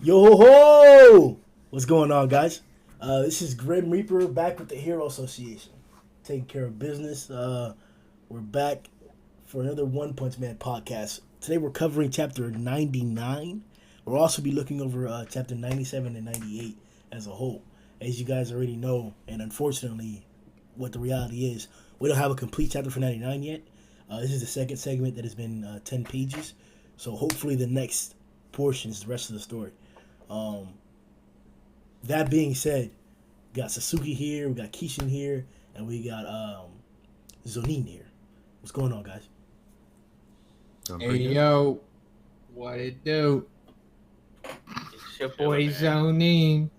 Yo ho ho! What's going on, guys? This is Grim Reaper back with the Hero Association, taking care of business. We're back for another One Punch Man podcast. Today we're covering chapter 99. We'll also be looking over chapter 97 and 98 as a whole. As you guys already know, and unfortunately, what the reality is, we don't have a complete chapter for 99 yet. This is the second segment that has been 10 pages. So hopefully the next portion is the rest of the story. That being said, we got Sasuke here, we got Kishin here, and we got Zonin here. What's going on, guys? Hey yo, what it do? It's your boy Zonin.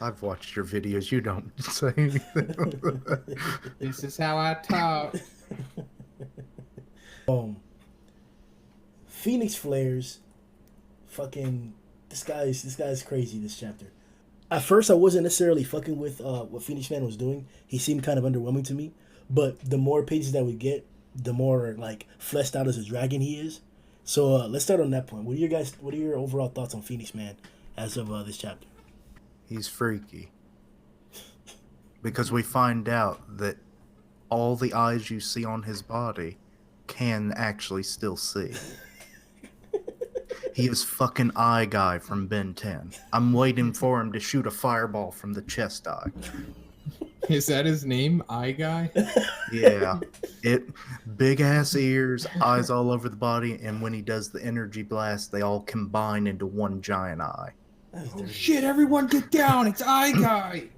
I've watched your videos. You don't say anything. This is how I talk. Phoenix flares. Fucking this guy's crazy. This chapter. At first, I wasn't necessarily fucking with what Phoenix Man was doing. He seemed kind of underwhelming to me. But the more pages that we get, the more like fleshed out as a dragon he is. So let's start on that point. What are your overall thoughts on Phoenix Man as of this chapter? He's freaky. Because we find out that all the eyes you see on his body can actually still see. He is fucking Eye Guy from Ben 10. I'm waiting for him to shoot a fireball from the chest eye. Is that his name, Eye Guy? Yeah. Big ass ears, eyes all over the body, and when he does the energy blast, they all combine into one giant eye. Oh shit, everyone get down, it's Eye Guy!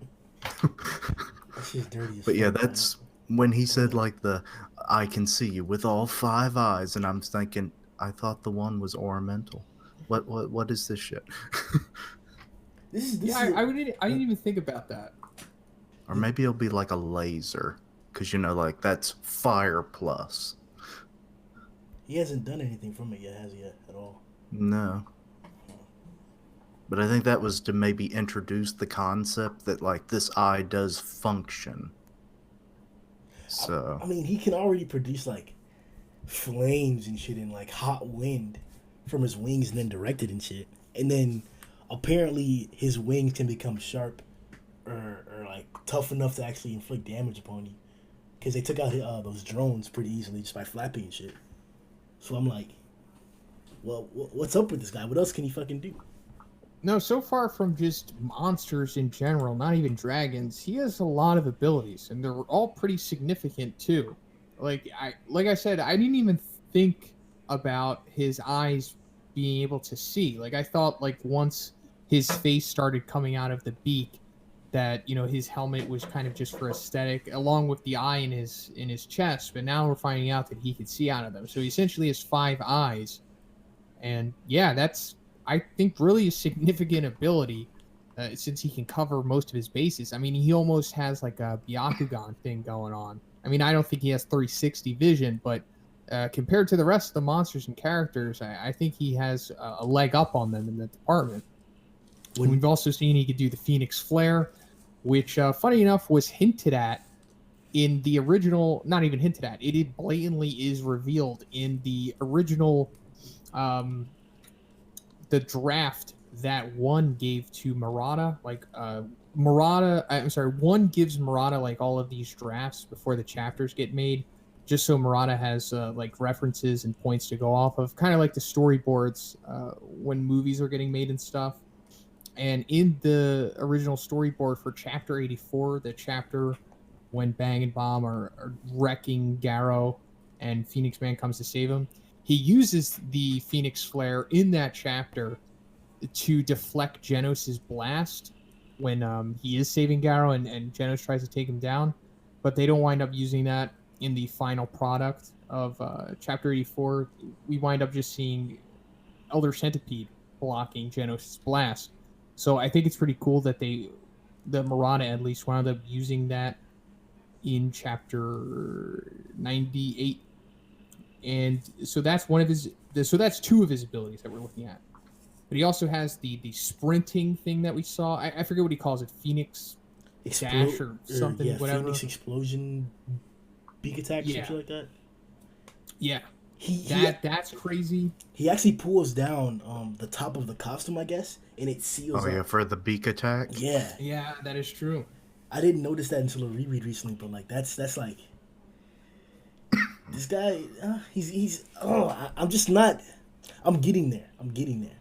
That's dirty as But yeah, fuck, that's when he said like I can see you with all 5 eyes, and I'm thinking, I thought the one was ornamental. What is this shit? I didn't even think about that. Or maybe it'll be like a laser, because like that's fire plus. He hasn't done anything from it yet, has he? At all? No. But I think that was to maybe introduce the concept that like this eye does function. So I mean, he can already produce like flames and shit and like hot wind from his wings and then direct it and shit. And then apparently his wings can become sharp or like tough enough to actually inflict damage upon you. Because they took out those drones pretty easily just by flapping and shit. So I'm like, well, what's up with this guy? What else can he fucking do? No, so far from just monsters in general, not even dragons, he has a lot of abilities, and they're all pretty significant too. Like I said, I didn't even think about his eyes being able to see. Like I thought, like once his face started coming out of the beak, that his helmet was kind of just for aesthetic, along with the eye in his chest. But now we're finding out that he could see out of them. So he essentially has 5 eyes, and yeah, that's I think really a significant ability. Since he can cover most of his bases. I mean, he almost has like a Byakugan thing going on. I mean, I don't think he has 360 vision, but compared to the rest of the monsters and characters, I think he has a leg up on them in that department. We've also seen he could do the Phoenix Flare, which, funny enough, was hinted at in the original, not even hinted at, it blatantly is revealed in the original, the draft that one gave to Murata. Like, one gives Murata like all of these drafts before the chapters get made, just so Murata has like references and points to go off of, kind of like the storyboards when movies are getting made and stuff. And in the original storyboard for chapter 84, the chapter when Bang and Bomb are wrecking Garou and Phoenix Man comes to save him, he uses the Phoenix Flare in that chapter to deflect Genos' blast when he is saving Garou and Genos tries to take him down. But they don't wind up using that in the final product of chapter 84. We wind up just seeing Elder Centipede blocking Genos' blast. So I think it's pretty cool that the Murata at least wound up using that in chapter 98. And so that's that's 2 of his abilities that we're looking at. But he also has the sprinting thing that we saw. I forget what he calls it, Phoenix Dash or something, whatever. Phoenix Explosion, Beak Attack, something like that. Yeah. That's crazy. He actually pulls down the top of the costume, I guess, and it seals Oh yeah, up. for the beak attack. Yeah, Yeah, that is true. I didn't notice that until a reread recently, but like that's like this guy. He's I'm just not. I'm getting there. I'm getting there.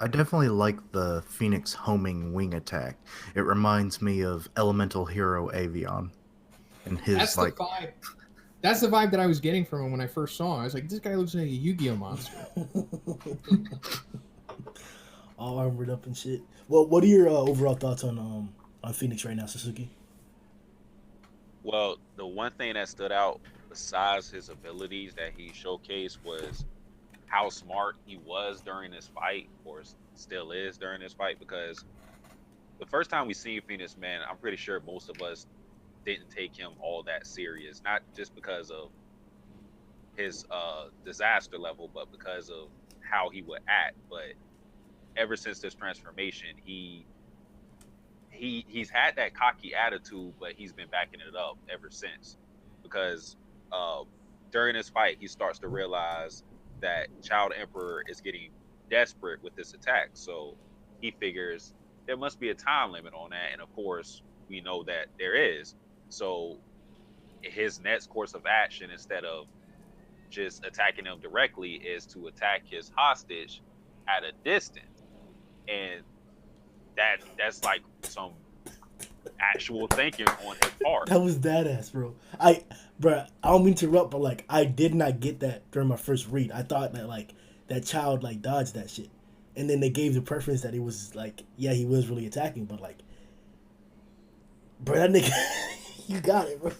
I definitely like the Phoenix homing wing attack. It reminds me of Elemental Hero Avion, and his That's the vibe. That's the vibe that I was getting from him when I first saw him. I was like, this guy looks like a Yu-Gi-Oh monster. All armored up and shit. Well, what are your overall thoughts on Phoenix right now, Suzuki? Well, the one thing that stood out besides his abilities that he showcased was how smart he was during this fight, or still is during this fight. Because the first time we seen Phoenix, man, I'm pretty sure most of us didn't take him all that serious. Not just because of his disaster level, but because of how he would act. But ever since this transformation, he's had that cocky attitude, but he's been backing it up ever since. Because during this fight, he starts to realize that Child Emperor is getting desperate with this attack. So he figures there must be a time limit on that, and of course, we know that there is. So his next course of action, instead of just attacking him directly, is to attack his hostage at a distance. And that's like some actual thinking on his part. That was badass, bro. I don't mean to interrupt, but like I did not get that during my first read. I thought that like that child like dodged that shit, and then they gave the preference that it was like, yeah, he was really attacking, but like, bro, that nigga, you got it, bro.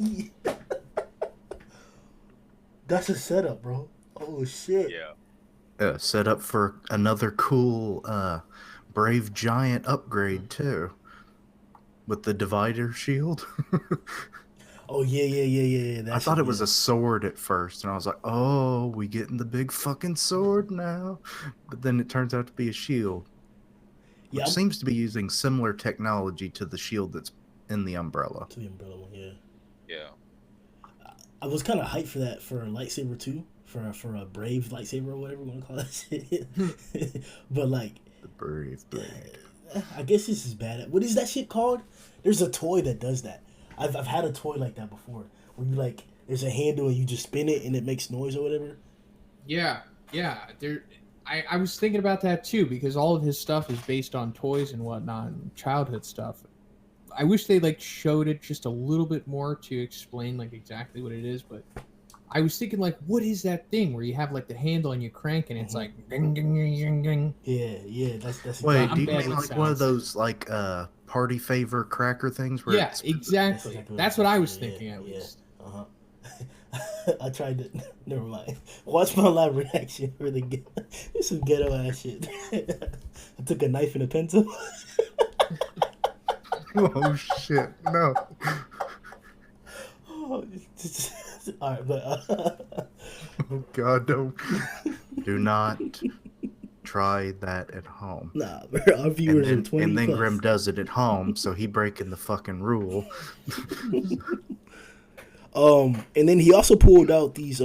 That's a setup, bro. Oh shit. Yeah. Set up for another cool Brave Giant upgrade too, with the divider shield. Oh yeah. I thought it was a sword at first, and I was like, "Oh, we getting the big fucking sword now," but then it turns out to be a shield, which yeah, seems to be using similar technology to the shield that's in the umbrella. to the umbrella one, yeah. Yeah. I was kind of hyped for that for a lightsaber too, for a brave lightsaber or whatever you want to call that shit. But like, The brave blade. I guess this is bad. What is that shit called? There's a toy that does that. I've had a toy like that before, where you like there's a handle and you just spin it and it makes noise or whatever. Yeah. I was thinking about that too, because all of his stuff is based on toys and whatnot, and childhood stuff. I wish they like showed it just a little bit more to explain like exactly what it is, but I was thinking like, what is that thing where you have like the handle and you crank and it's like ding, ding, ding, ding, ding. Yeah. That's Wait, I'm do you bad mean with like one of sounds. those like party favor cracker things? Where Yeah, it's... exactly. That's what I was thinking at least. Uh huh. I tried to. Never mind. Watch my live reaction for the. It's some ghetto ass shit. I took a knife and a pencil. Oh shit! No. Oh, all right, but Oh god, don't. Do not try that at home. nah, our viewers are 20 and then plus. Grim does it at home, so he breaking the fucking rule. And then he also pulled out these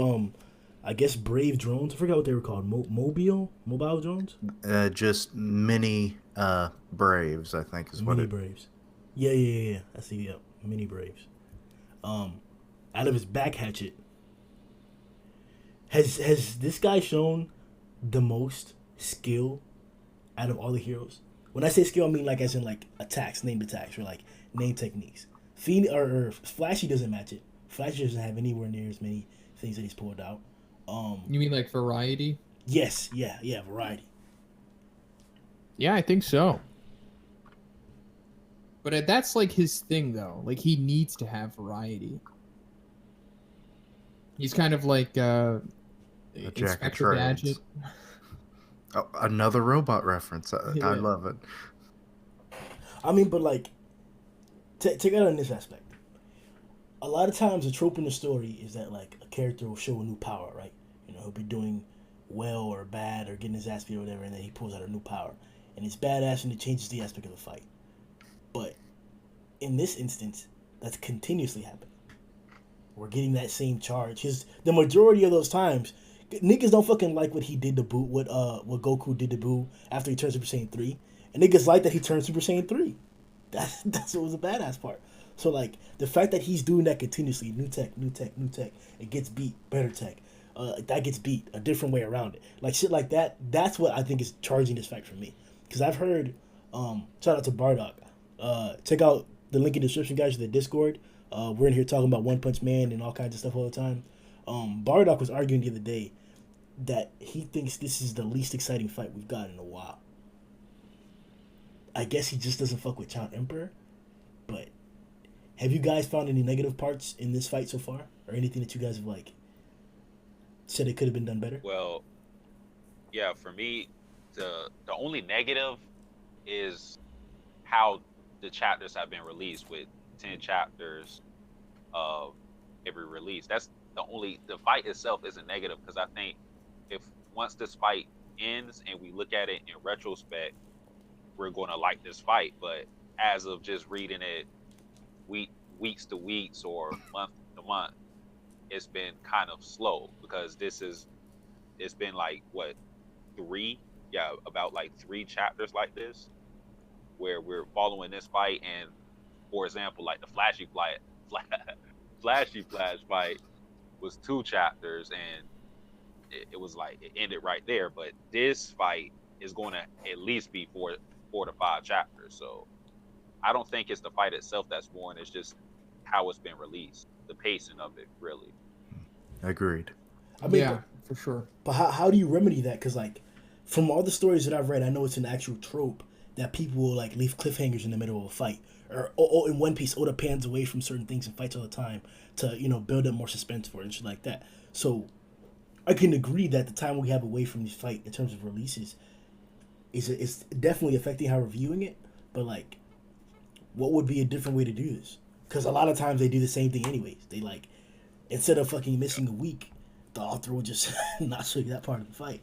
I guess brave drones. I forgot what they were called. Mobile drones. Just mini braves, I think is what Mini it. braves. Yeah. I see. Yeah, mini braves. Out of his back hatchet. Has this guy shown the most skill out of all the heroes? When I say skill, I mean like as in like attacks, named attacks, or like name techniques. Or Flashy doesn't match it. Flashy doesn't have anywhere near as many things that he's pulled out. You mean like variety? Yes, yeah, variety. Yeah, I think so. But that's like his thing, though. Like he needs to have variety. He's kind of like jack of Inspector trades. Gadget. Oh, another robot reference. I Yeah. love it. I mean, but like, take it on this aspect. A lot of times, the trope in the story is that like a character will show a new power, right? You know, he'll be doing well or bad or getting his ass beat or whatever, and then he pulls out a new power, and it's badass and it changes the aspect of the fight. But in this instance, that's continuously happening. we're getting that same charge. The majority of those times, niggas don't fucking like what he did to Boo, what Goku did to Boo after he turned Super Saiyan 3. And niggas like that he turned Super Saiyan 3. That's what was the badass part. So like the fact that he's doing that continuously, new tech, it gets beat, better tech. That gets beat, a different way around it. Like shit like that, that's what I think is charging this fight for me. Because I've heard, shout out to Bardock. Check out the link in the description, guys, to the Discord. We're in here talking about One Punch Man and all kinds of stuff all the time. Bardock was arguing the other day that he thinks this is the least exciting fight we've gotten in a while. I guess he just doesn't fuck with Child Emperor. But have you guys found any negative parts in this fight so far? Or anything that you guys have like said it could have been done better? Well, yeah, for me, the only negative is how the chapters have been released, with 10 chapters of every release. That's the fight itself isn't negative, because I think if once this fight ends and we look at it in retrospect, we're going to like this fight. But as of just reading it weeks to weeks or month to month, it's been kind of slow, because it's been like about like 3 chapters like this where we're following this fight. And for example, like the Flashy Flash fight was 2 chapters, and it was like it ended right there. But this fight is going to at least be 4 to 5 chapters. So I don't think it's the fight itself that's boring. It's just how it's been released, the pacing of it, really. Agreed. I mean, yeah, for sure. But how do you remedy that? Because like, from all the stories that I've read, I know it's an actual trope that people will like leave cliffhangers in the middle of a fight, or in One Piece, Oda pans away from certain things in fights all the time to build up more suspense for it and shit like that. So I can agree that the time we have away from this fight in terms of releases is definitely affecting how we're viewing it. But like, what would be a different way to do this? Because a lot of times they do the same thing anyways. They like, instead of fucking missing a week, the author will just not show you that part of the fight.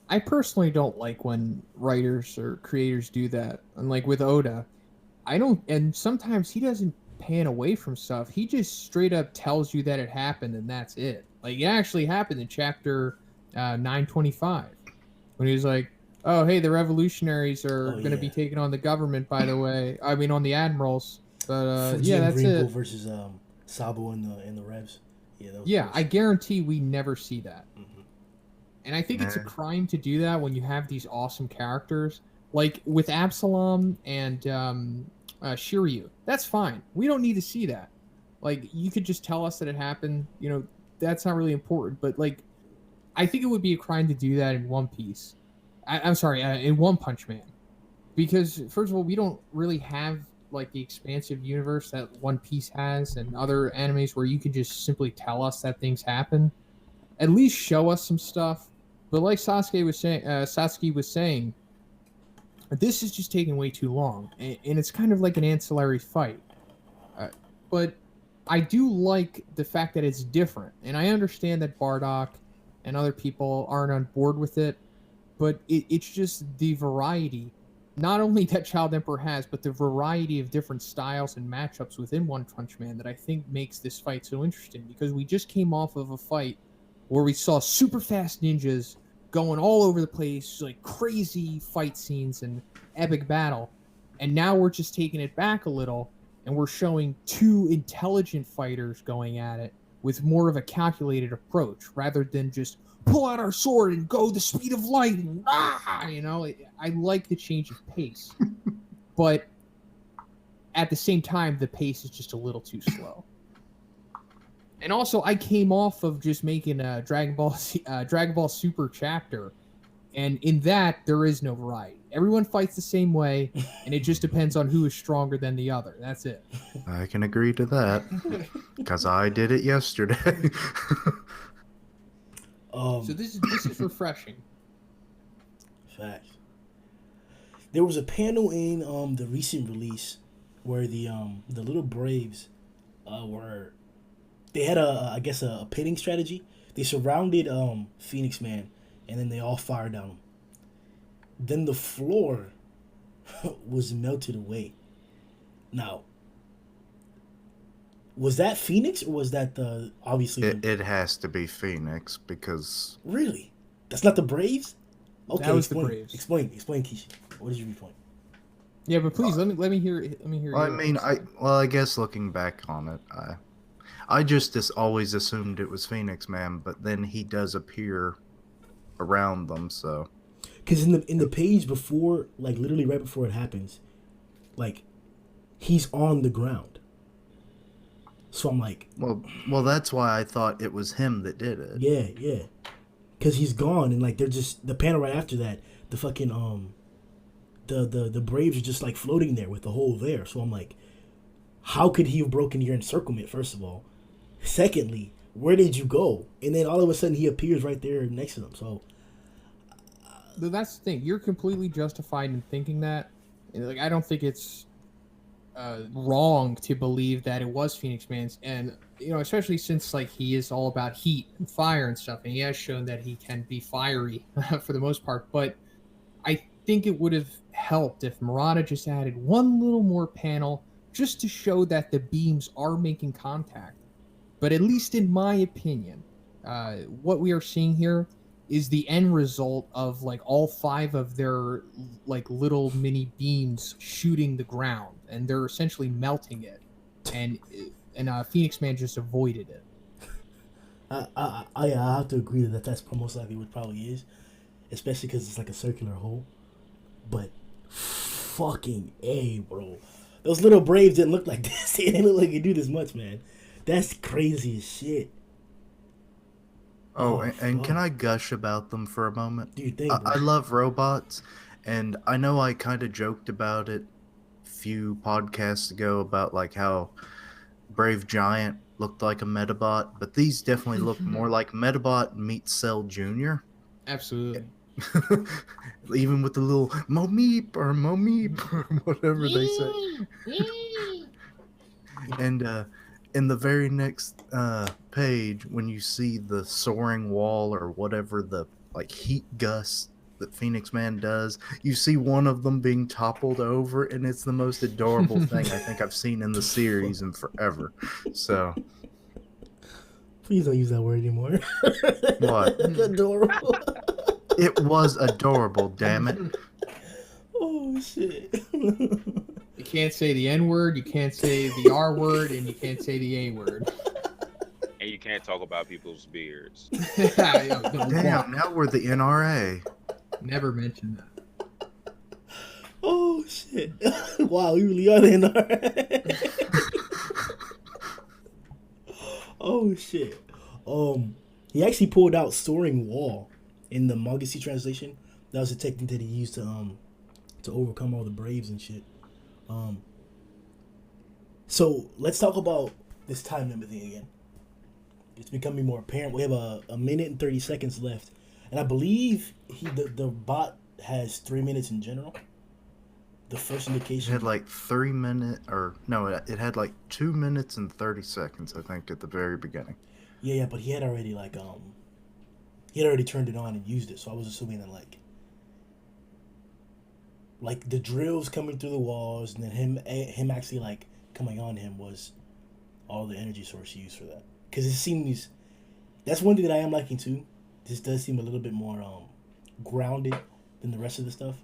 I personally don't like when writers or creators do that. And like with Oda, I don't, and sometimes he doesn't pan away from stuff. He just straight up tells you that it happened and that's it. Like it actually happened in chapter 925 when he was like, oh, hey, the revolutionaries are going to be taking on the government, by the way. I mean, on the admirals. But yeah, that's Green it. Bull versus Sabo and the Revs. Yeah, I guarantee we never see that. Mm-hmm. And I think it's a crime to do that when you have these awesome characters. Like with Absalom and Shiryu. That's fine. We don't need to see that. Like, you could just tell us that it happened. That's not really important. But, like, I think it would be a crime to do that in One Piece. I'm sorry, in One Punch Man. Because, first of all, we don't really have, like, the expansive universe that One Piece has and other animes where you can just simply tell us that things happen. At least show us some stuff. But like Satsuki was saying, this is just taking way too long. And it's kind of like an ancillary fight. But I do like the fact that it's different. And I understand that Bardock and other people aren't on board with it. But it's just the variety, not only that Child Emperor has, but the variety of different styles and matchups within One Punch Man that I think makes this fight so interesting. Because we just came off of a fight where we saw super fast ninjas going all over the place, like crazy fight scenes and epic battle. And now we're just taking it back a little, and we're showing 2 intelligent fighters going at it with more of a calculated approach, rather than just pull out our sword and go the speed of light. And, I like the change of pace. But at the same time, the pace is just a little too slow. And also, I came off of just making a Dragon Ball Super chapter, and in that there is no variety. Everyone fights the same way, and it just depends on who is stronger than the other. That's it. I can agree to that, because I did it yesterday. So this is refreshing. Facts. There was a panel in the recent release where the little Braves were. They had a pitting strategy. They surrounded Phoenix Man, and then they all fired down him. Then the floor was melted away. Now, Was that Phoenix or was that the obviously the It has to be Phoenix because really? That's not the Braves. Okay, That was the explain. Braves. Explain, Kishi. What is your viewpoint? Yeah, but please let me hear I yours. mean, I guess looking back on it, I just always assumed it was Phoenix Man, but then he does appear around them, so Because in the page before, like literally right before it happens, like he's on the ground. So I'm like, well, that's why I thought it was him that did it. yeah, because he's gone, and like they're just the panel right after that. The fucking the Braves are just like floating there with the hole there. So I'm like, how could he have broken your encirclement? First of all, secondly, where did you go? And then all of a sudden he appears right there next to them. So That's the thing. You're completely justified in thinking that. Like, I don't think it's wrong to believe that it was Phoenix Man's, and especially since like he is all about heat and fire and stuff, and he has shown that he can be fiery for the most part. But I think it would have helped if Murata just added one little more panel just to show that the beams are making contact. But at least in my opinion, what we are seeing here is the end result of like all 5 of their like little mini beams shooting the ground, and they're essentially melting it, and Phoenix Man just avoided it. I have to agree that that's most likely what it probably is, especially because it's like a circular hole. But fucking A, bro. Those little Braves didn't look like this. They didn't look like they do this much, man. That's crazy as shit. Oh, and fuck. can I gush about them for a moment? Do you think, bro? I love robots, and I know I kind of joked about it a few podcasts ago about like how Brave Giant looked like a Metabot, but these definitely look more like Metabot meets Cell Jr. Absolutely. Even with the little Momeep or whatever they say. And in the very next page, when you see the soaring wall or whatever the like heat gust that Phoenix Man does, you see one of them being toppled over, and it's the most adorable thing I think I've seen in the series in forever. So, Please don't use that word anymore. what? Adorable. It was adorable, damn it. Oh shit. You can't say the N word, you can't say the R word, and you can't say the A word. And you can't talk about people's beards. Damn, now we're the NRA. Never mention that. Oh shit. Wow, we really are the Oh shit. He actually pulled out soaring wall in the Mogasi translation. That was a technique that he used to overcome all the Braves and shit. So let's talk about this time limit thing again. It's becoming more apparent. We have a minute and 30 seconds left, and I believe the bot has 3 minutes in general. The first It indication had like 3 minutes, or no, it had like 2 minutes and 30 seconds, I think, at the very beginning. Yeah, but he had already he had already turned it on and used it, so I was assuming that like the drills coming through the walls, and then him actually like coming on him was all the energy source he used for that. Because it seems that's one thing that I am liking too. This does seem a little bit more grounded than the rest of the stuff.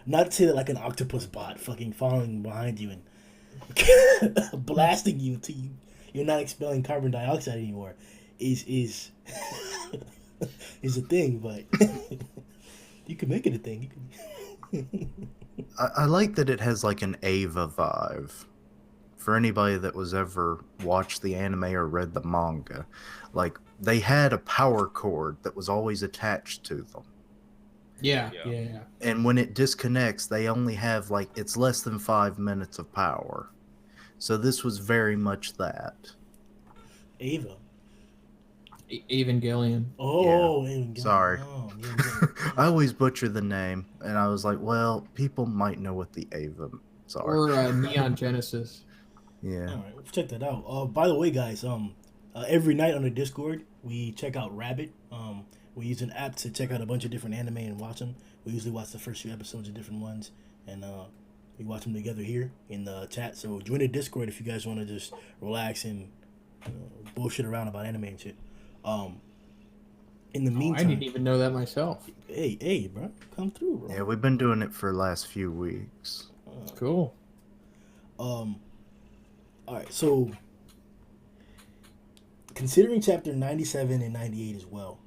Not to say that like an octopus bot fucking following behind you and blasting you until you're not expelling carbon dioxide anymore is is a thing, but you can make it a thing. You can. I like that it has like an Ava vibe. For anybody that was ever watched the anime or read the manga, like they had a power cord that was always attached to them. Yeah. And when it disconnects, they only have like it's less than 5 minutes of power. So this was very much that. Ava. Evangelion. Oh, Yeah. Evangelion. Sorry. Oh, Evangelion. I always butcher the name, and I was like, well, people might know what the Avas are. Or Neon Genesis. Yeah. All right, check that out. By the way, guys, every night on the Discord we check out Rabbit. We use an app to check out a bunch of different anime and watch them. We usually watch the first few episodes of different ones, and we watch them together here in the chat. So join the Discord if you guys want to just relax and bullshit around about anime and shit. In the I meantime, didn't even know that myself. hey, bro, come through, bro. Yeah, we've been doing it for the last few weeks. Cool. All right, so considering chapter 97 and 98 as well,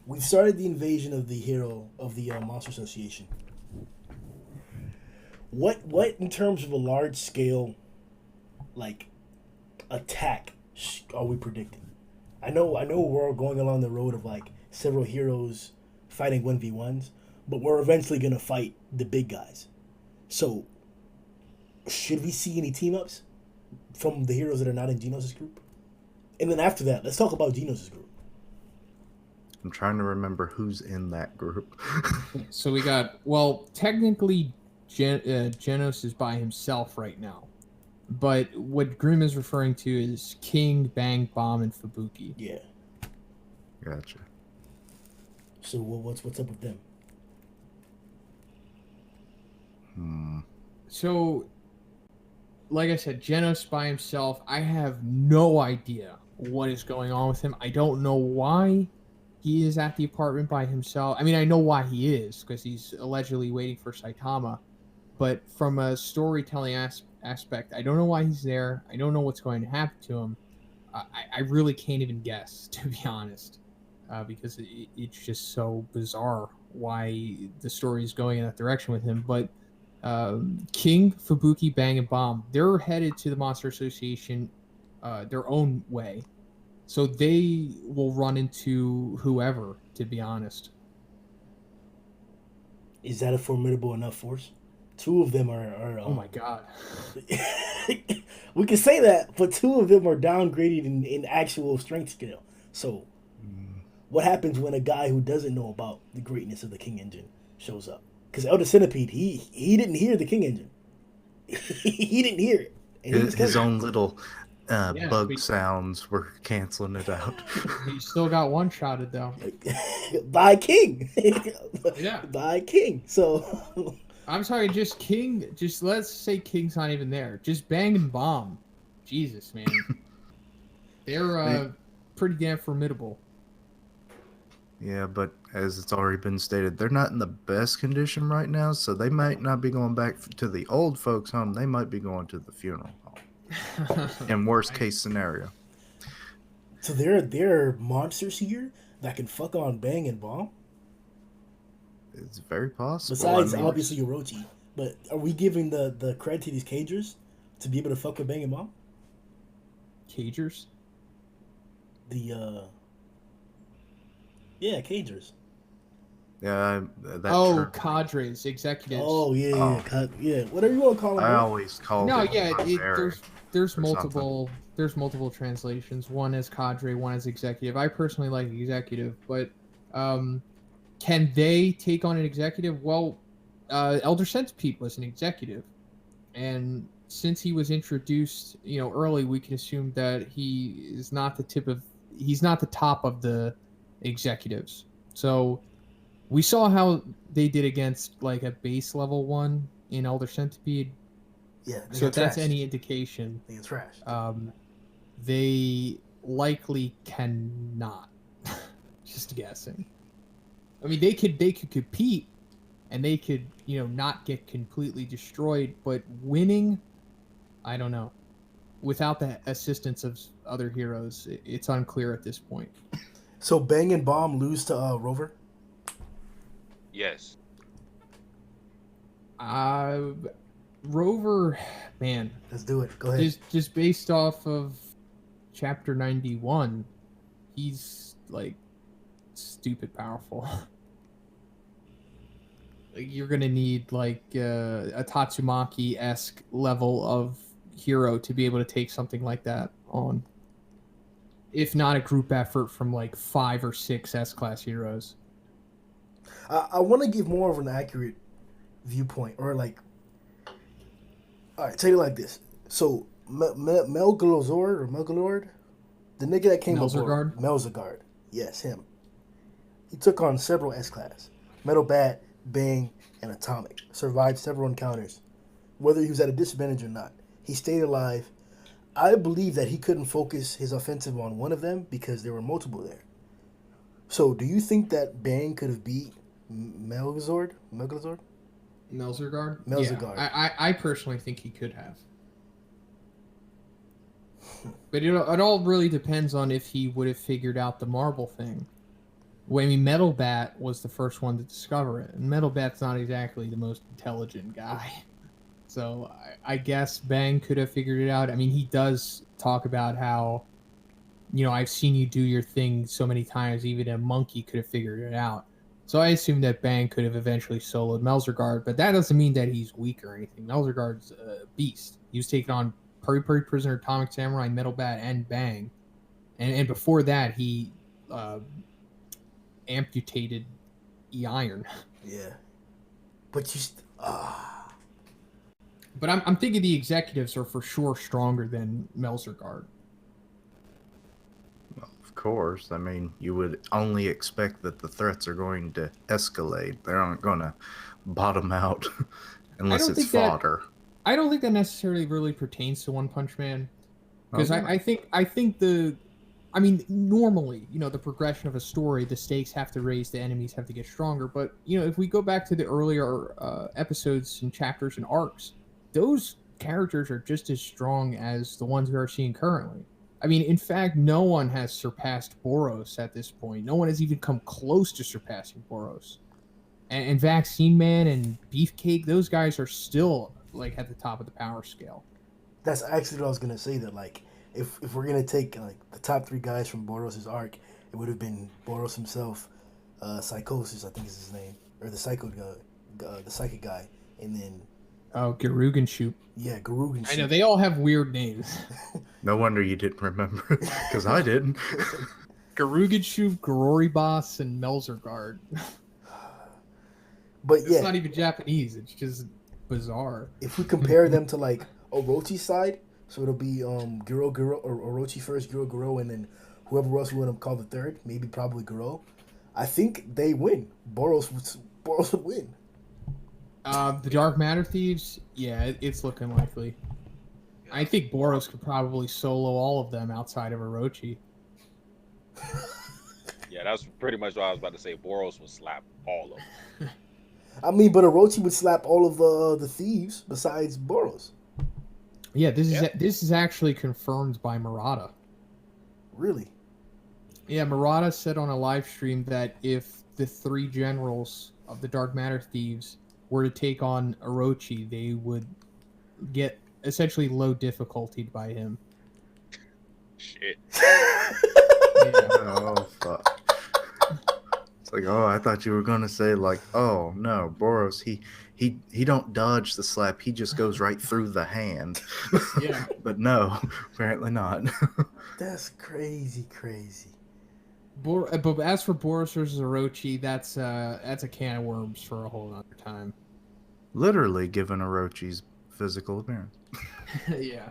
we've started the invasion of the hero of the Monster Association. What in terms of a large scale, like, attack are we predicting? I know we're all going along the road of like several heroes fighting 1v1s, but we're eventually gonna fight the big guys. So, should we see any team ups from the heroes that are not in Genos' group? And then after that, let's talk about Genos' group. I'm trying to remember who's in that group. So we got, well, technically Genos is by himself right now. But what Grim is referring to is King, Bang, Bomb, and Fubuki. Yeah. Gotcha. So what's up with them? So, like I said, Genos by himself, I have no idea what is going on with him. I don't know why he is at the apartment by himself. I mean, I know why he is, because he's allegedly waiting for Saitama. But from a storytelling aspect, I don't know why he's there. I don't know what's going to happen to him. I really can't even guess, to be honest, because it's just so bizarre why the story is going in that direction with him. But King, Fubuki, Bang, and Bomb, they're headed to the Monster Association their own way. So they will run into whoever, to be honest. Is that a formidable enough force? Two of them are Oh my god. we can say that, but two of them are downgraded in actual strength scale. So, what happens when a guy who doesn't know about the greatness of the King Engine shows up? Because Elder Centipede, he didn't hear the King Engine. He didn't hear it. And His own little bug but- sounds were canceling it out. He still got one-shotted, though. by King. Yeah. By King. So, I'm sorry, just King. Just let's say King's not even there. Just Bang and Bomb. Jesus, man. They're pretty damn formidable. Yeah, but as it's already been stated, they're not in the best condition right now, so they might not be going back to the old folks' home. They might be going to the funeral home. In worst case scenario. so there are monsters here that can fuck on Bang and Bomb? It's very possible. Besides, I mean, obviously, Orochi. But are we giving the credit to these cagers to be able to fuck with Bang and Bomb? Cagers? Yeah, cagers. Yeah, that term, cadres, executives. Oh, yeah, Oh. yeah. Whatever you want to call them. I bro. always call No, them yeah, barbaric. there's or multiple translations. One as cadre, one as executive. I personally like executive, but can they take on an executive? Well, Elder Centipede was an executive, and since he was introduced, early, we can assume that he is not he's not the top of the executives. So we saw how they did against like a base level one in Elder Centipede. Yeah, they So got if that's trashed. any indication, They get trashed. they likely cannot. Just guessing. I mean, they could compete, and they could not get completely destroyed, but winning, I don't know. Without the assistance of other heroes, it's unclear at this point. So Bang and Bomb lose to Rover? Yes. Rover, man, Let's do it. Go ahead. just based off of chapter 91, he's like stupid powerful. Like, you're gonna need like a Tatsumaki-esque level of hero to be able to take something like that on. If not a group effort from like 5 or 6 S-class heroes. I want to give more of an accurate viewpoint, or like, all right, take it like this. So Melgalord, the nigga that came aboard, Melzagard, yes, him. He took on several S-class, Metal Bat, Bang, and Atomic. Survived several encounters, whether he was at a disadvantage or not. He stayed alive. I believe that he couldn't focus his offensive on one of them because there were multiple there. So, do you think that Bang could have beat Melzord? Melzord? Melzergard? Melzergard. Yeah, I personally think he could have. But it all really depends on if he would have figured out the marble thing. Well, I mean, Metal Bat was the first one to discover it, and Metal Bat's not exactly the most intelligent guy. So I guess Bang could have figured it out. I mean, he does talk about how, I've seen you do your thing so many times, even a monkey could have figured it out. So I assume that Bang could have eventually soloed Melzergard, but that doesn't mean that he's weak or anything. Melzergard's a beast. He was taking on Puri Puri Prisoner, Atomic Samurai, Metal Bat, and Bang. And before that, he amputated E-Iron. Yeah. But But I'm thinking the executives are for sure stronger than Melzergard. Well, of course. I mean, you would only expect that the threats are going to escalate. They aren't going to bottom out unless it's fodder. I don't think that necessarily really pertains to One Punch Man. Because Okay. I think normally, the progression of a story, the stakes have to raise, the enemies have to get stronger. But, if we go back to the earlier episodes and chapters and arcs, those characters are just as strong as the ones we are seeing currently. I mean, in fact, no one has surpassed Boros at this point. No one has even come close to surpassing Boros. And Vaccine Man and Beefcake, those guys are still, at the top of the power scale. that's actually what I was gonna say. That if we're gonna take the top 3 guys from Boros' arc, it would have been Boros himself, Psychosis, I think is his name, or the Psycho guy, the psychic guy, and then Garugan Shoot. yeah, Garugan. I know, they all have weird names. No wonder you didn't remember, because I didn't. Garugan Shoot, Garori Boss, and Melzergard. But It's yeah, not even Japanese. It's just bizarre. if we compare them to Orochi's side, so it'll be Guro or Orochi first, Guro, and then whoever else we want to call the third, maybe probably Guro. I think they win. Boros would win. The Dark Matter Thieves, yeah, it's looking likely. I think Boros could probably solo all of them outside of Orochi. Yeah, that's pretty much what I was about to say. Boros will slap all of them. I mean, but Orochi would slap all of the thieves besides Boros. Yeah, this is actually confirmed by Murata. Really? Yeah, Murata said on a live stream that if the 3 generals of the Dark Matter Thieves were to take on Orochi, they would get essentially low difficulty by him. Shit. Yeah. Oh, fuck. It's like, oh, I thought you were going to say, oh, no, Boros, he don't dodge the slap. He just goes right through the hand. Yeah. But no, apparently not. That's crazy. But as for Boros versus Orochi, that's a can of worms for a whole other time. Literally, given Orochi's physical appearance. Yeah,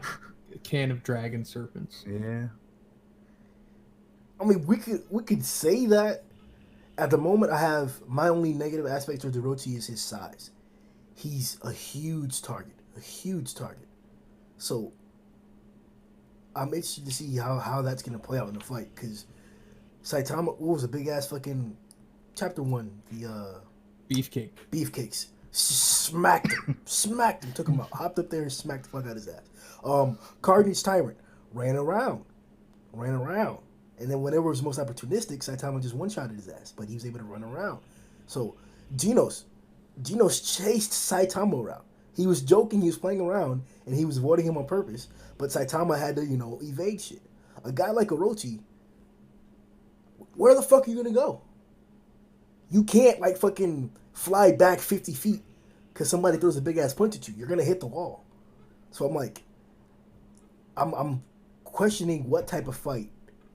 a can of dragon serpents. Yeah. I mean, we could say that. At the moment, I have my only negative aspect towards Orochi is his size. He's a huge target. So I'm interested to see how that's gonna play out in the fight, because Saitama was a big ass fucking chapter 1, the Beefcake. Beefcakes. Smacked him, took him out, hopped up there and smacked the fuck out of his ass. Carnage Tyrant ran around, and then whenever it was most opportunistic, Saitama just one-shotted his ass, but he was able to run around. So Genos chased Saitama around. He was joking, he was playing around, and he was avoiding him on purpose, but Saitama had to, evade shit. A guy like Orochi, where the fuck are you gonna go? You can't, fucking fly back 50 feet because somebody throws a big-ass punch at you. You're gonna hit the wall. So I'm questioning what type of fight,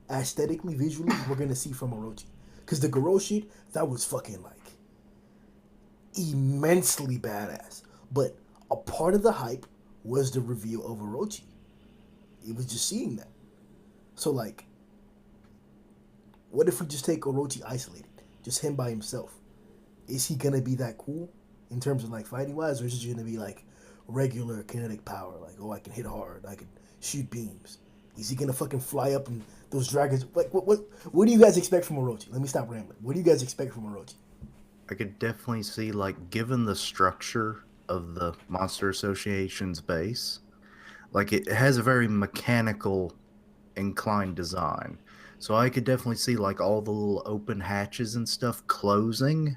aesthetically, visually, we're gonna see from Orochi. Because the Garo shit, that was fucking, immensely badass. But a part of the hype was the reveal of Orochi. It was just seeing that. So, what if we just take Orochi isolated? Just him by himself. Is he gonna be that cool in terms of fighting wise, or is it gonna be regular kinetic power? I can hit hard, I can shoot beams? Is he gonna fucking fly up and those dragons? Like, what do you guys expect from Orochi? Let me stop rambling. What do you guys expect from Orochi? I could definitely see, like, given the structure of the Monster Association's base, like, it has a very mechanical inclined design. So I could definitely see, like, all the little open hatches and stuff closing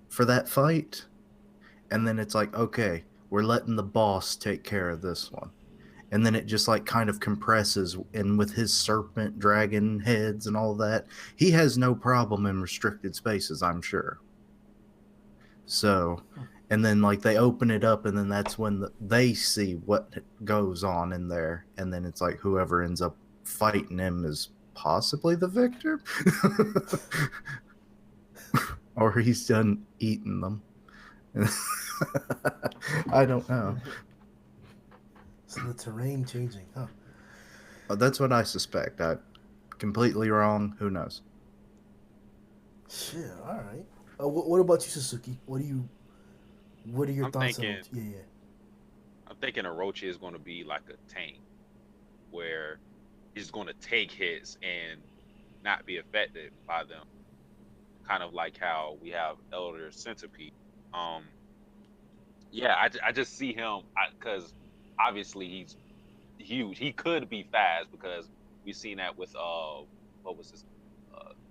for that fight. And then it's like, okay, we're letting the boss take care of this one. And then it just, like, kind of compresses. And with his serpent dragon heads and all that, he has no problem in restricted spaces, I'm sure. So, and then, like, they open it up, and then that's when they see what goes on in there. And then it's like whoever ends up fighting him is possibly the victor. Or he's done eating them. I don't know. So the terrain changing, huh? That's what I suspect. I'm completely wrong. Who knows? Shit. All right. What about you, Sasuke? What are your I'm thoughts thinking- on Orochi? Yeah. I'm thinking Orochi is going to be like a tank, where he's going to take hits and not be affected by them. Kind of like how we have Elder Centipede. Yeah, I just see him because obviously he's huge. He could be fast because we've seen that with what was his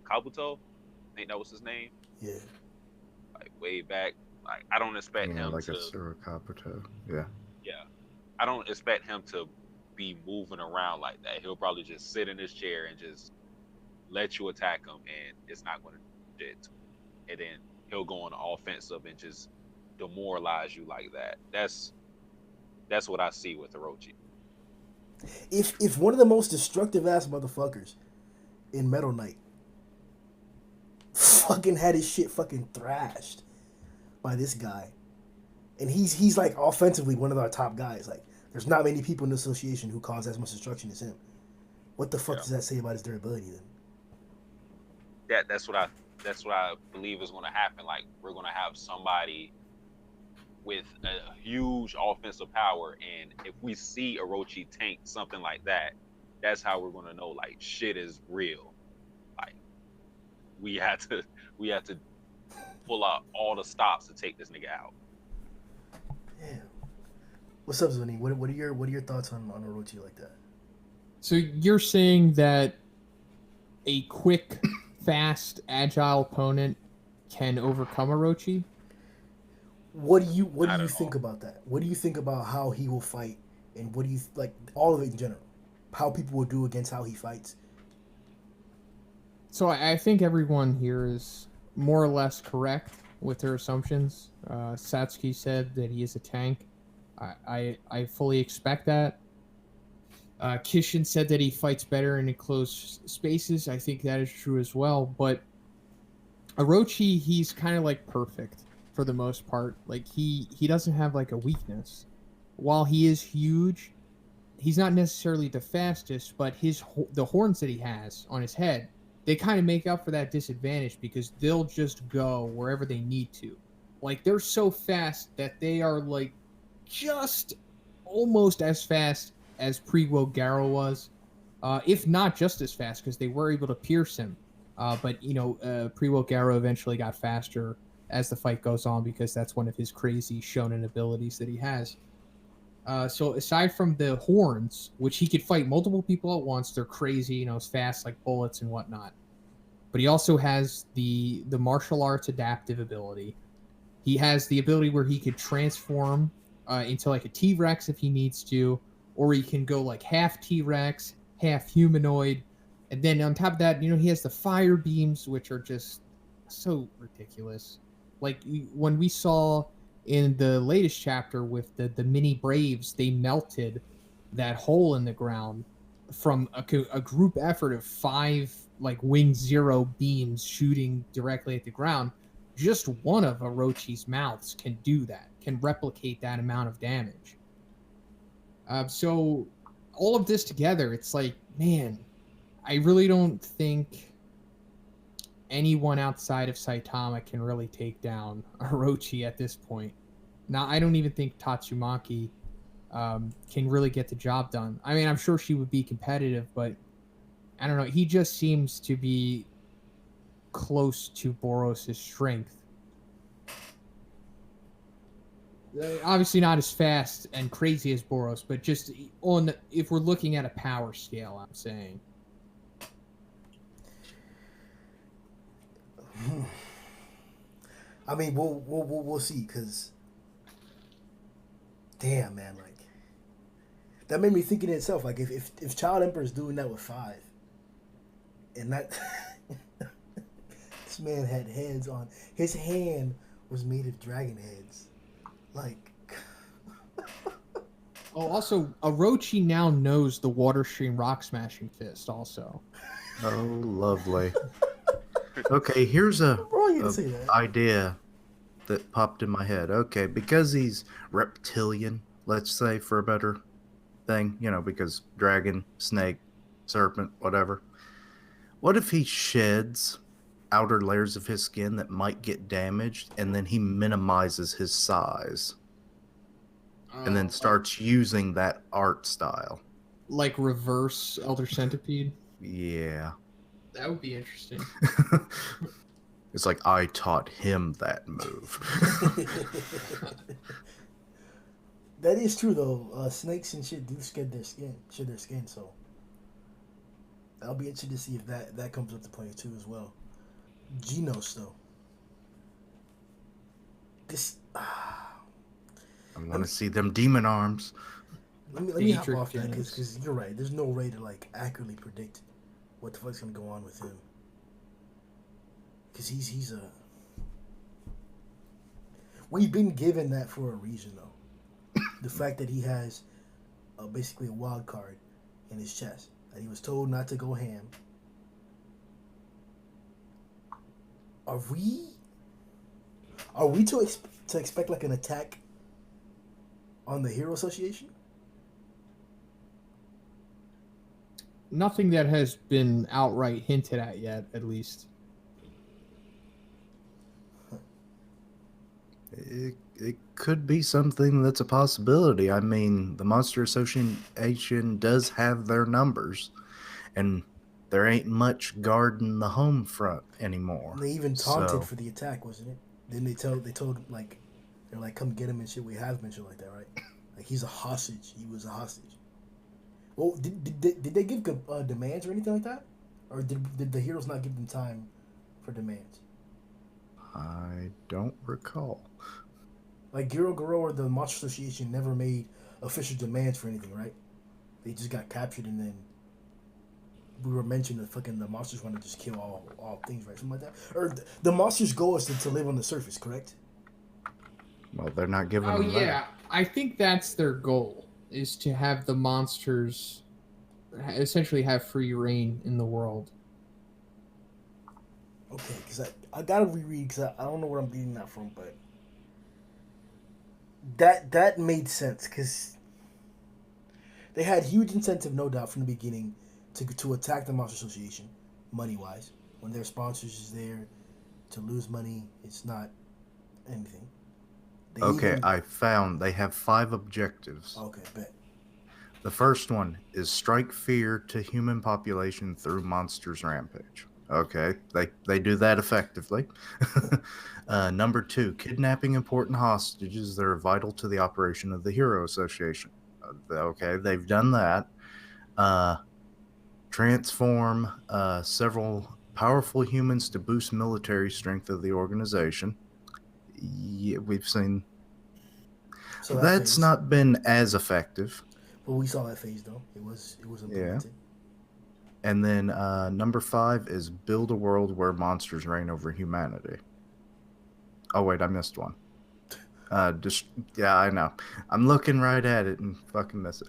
Kabuto? I think that was his name. Yeah. Like way back. Like I don't expect Yeah, him like to. a Surukabuto. Yeah. Yeah, I don't expect him to be moving around like that. He'll probably just sit in his chair and just let you attack him, and it's not going to do shit to him. And then he'll go on the offensive and just demoralize you like that. That's what I see with Orochi. If one of the most destructive ass motherfuckers in Metal Knight fucking had his shit fucking thrashed by this guy, and he's like offensively one of our top guys. Like, there's not many people in the association who cause as much destruction as him. What the fuck does that say about his durability then? That's what I believe is going to happen. Like, we're going to have somebody with a huge offensive power, and if we see Orochi tank something like that, that's how we're going to know like shit is real. Like, we had to pull out all the stops to take this nigga out. Damn. What's up, Zuni? What are your thoughts on Orochi like that? So you're saying that a quick, fast, agile opponent can overcome Orochi? What do you Not at think all. about that? What do you think about how he will fight, and what do you like all of it in general? How people will do against how he fights. So I think everyone here is more or less correct with their assumptions. Satsuki said that he is a tank. I fully expect that. Kishin said that he fights better in enclosed spaces. I think that is true as well. But Orochi, he's kind of like perfect for the most part. Like he doesn't have like a weakness. While he is huge, he's not necessarily the fastest, but the horns that he has on his head, they kind of make up for that disadvantage because they'll just go wherever they need to. Like, they're so fast that they are like just almost as fast as Pre-Woe Garo was, if not just as fast, because they were able to pierce him. But Pre-Woe Garo eventually got faster as the fight goes on because that's one of his crazy shonen abilities that he has. So aside from the horns, which he could fight multiple people at once, they're crazy, as fast like bullets and whatnot. But he also has the martial arts adaptive ability. He has the ability where he could transform into like a T-Rex if he needs to, or he can go like half T-Rex, half humanoid. And then on top of that, he has the fire beams, which are just so ridiculous. Like when we saw in the latest chapter with the mini Braves, they melted that hole in the ground from a group effort of 5 like Wing Zero beams shooting directly at the ground. Just one of Orochi's mouths can do that, can replicate that amount of damage. So all of this together, it's like, man, I really don't think anyone outside of Saitama can really take down Orochi at this point. Now, I don't even think Tatsumaki can really get the job done. I mean, I'm sure she would be competitive, but I don't know. He just seems to be close to Boros' strength. Obviously not as fast and crazy as Boros, but just on if we're looking at a power scale, I'm saying. I mean, we'll see. Cause, damn man, like that made me think in itself. Like if Child Emperor is doing that with 5, and that this man had heads on his hand was made of dragon heads, like. Oh, also, Orochi now knows the Water Stream Rock Smashing Fist. Also. Oh, lovely. Okay, here's a idea that popped in my head. Okay, because he's reptilian, let's say, for a better thing, because dragon, snake, serpent, whatever. What if he sheds outer layers of his skin that might get damaged, and then he minimizes his size, and then starts using that art style? Like reverse Elder Centipede? Yeah. That would be interesting. It's like I taught him that move. That is true though. Snakes and shit do shed their skin, so I'll be interested to see if that comes up to play too as well. Genos though. I want to see them demon arms. Let me hop off that because you're right. There's no way to like accurately predict what the fuck's gonna go on with him. Because he's a. We've been given that for a reason though. The fact that he has basically a wild card in his chest. That he was told not to go ham. Are we to expect like an attack on the Hero Association? Nothing that has been outright hinted at yet, at least. It could be something that's a possibility. I mean, the Monster Association does have their numbers, and there ain't much guarding the home front anymore. And they even taunted for the attack, wasn't it? Then they told like, they're like, come get him and shit. We have him and shit like that, right? Like he's a hostage. He was a hostage. Well, did they give demands or anything like that, or did the heroes not give them time for demands? I don't recall. Like Giro or the Monster Association never made official demands for anything, right? They just got captured and then we were mentioned that fucking the monsters want to just kill all things, right? Something like that. Or the monsters' goal is to live on the surface, correct? Well, they're not giving them yeah. that. I think that's their goal, is to have the monsters essentially have free reign in the world. Okay, because I gotta reread because I don't know where I'm getting that from, but that made sense because they had huge incentive, no doubt, from the beginning to attack the Monster Association, money-wise. When their sponsors is there to lose money, it's not anything. I found they have 5 objectives. Okay, bet. The first one is strike fear to human population through monsters rampage. Okay, they do that effectively. Number 2, kidnapping important hostages that are vital to the operation of the Hero Association. Okay, they've done that. Transform several powerful humans to boost military strength of the organization. Yeah, we've seen. So that's phase. Not been as effective. But we saw that phase though. It was implemented. Yeah. And then number 5 is build a world where monsters reign over humanity. Oh wait, I missed one. Yeah, I know. I'm looking right at it and fucking miss it.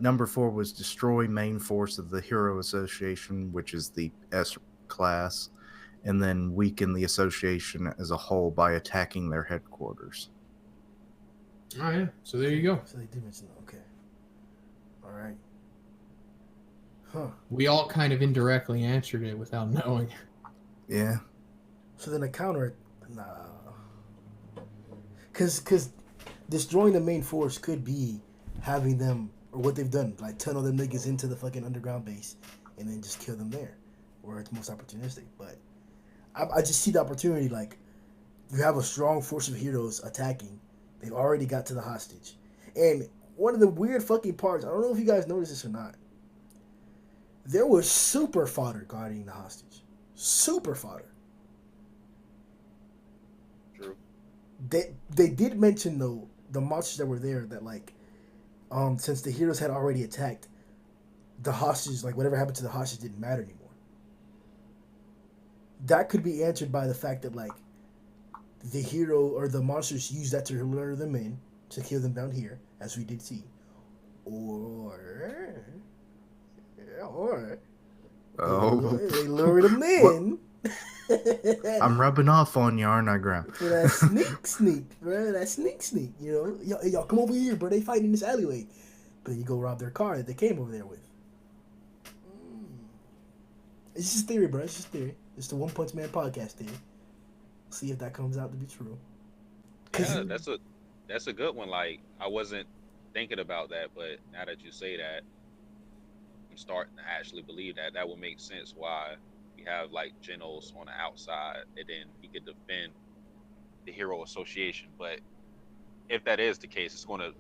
Number 4 was destroy main force of the Hero Association, which is the S class, and then weaken the association as a whole by attacking their headquarters. Oh yeah, so there you go. So they did mention that. Okay. All right. Huh. We all kind of indirectly answered it without knowing. Yeah. So then a counter, because destroying the main force could be having them, or what they've done, like tunnel them niggas into the fucking underground base and then just kill them there, where it's most opportunistic. But I just see the opportunity, like, you have a strong force of heroes attacking. They've already got to the hostage. And one of the weird fucking parts, I don't know if you guys noticed this or not, there was super fodder guarding the hostage. Super fodder. True. They did mention, though, the monsters that were there, that, like, since the heroes had already attacked, the hostage, like, whatever happened to the hostage didn't matter anymore. That could be answered by the fact that, like, the hero or the monsters used that to lure them in, to kill them down here, as we did see. Or Oh, they lured them in. I'm rubbing off on you, aren't I, Graham? For that sneak, bro. That sneak. You know, y'all come over here, bro. They fighting in this alleyway. But then you go rob their car that they came over there with. It's just theory, bro. It's just theory. It's the One Punch Man podcast theory. See if that comes out to be true. Yeah, that's a good one. Like, I wasn't thinking about that, but now that you say that, I'm starting to actually believe that. That would make sense why we have like Genos on the outside, and then he could defend the Hero Association. But if that is the case, it's gonna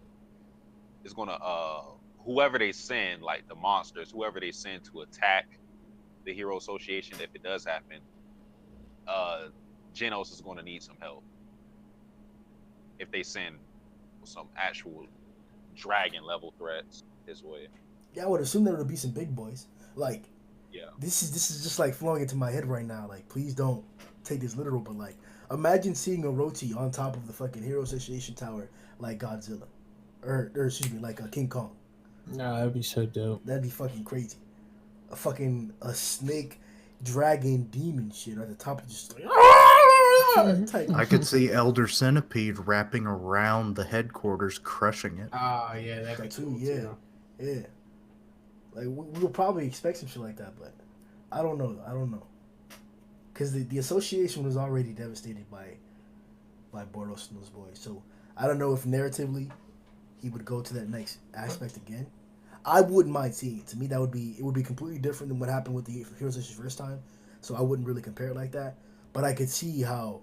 whoever they send, like the monsters, whoever they send to attack the Hero Association, if it does happen, Genos is going to need some help. If they send some actual dragon level threats his way. Yeah, I would assume there would be some big boys. Like, Yeah. this is just like flowing into my head right now. Like, please don't take this literal, but like, imagine seeing Orochi on top of the fucking Hero Association tower like Godzilla, or excuse me, like King Kong. No, that'd be so dope. That'd be fucking crazy. A snake, dragon, demon shit at the top of just like. Type. I could see Elder Centipede wrapping around the headquarters, crushing it. Oh, yeah, that'd be That too, cool, yeah. too. Yeah. Like, we'll probably expect some shit like that, but I don't know. Because the association was already devastated by Boros and those boys. So I don't know if narratively he would go to that next aspect again. I wouldn't mind seeing it. To me, it would be completely different than what happened with the Heroes Association first time. So I wouldn't really compare it like that. But I could see how,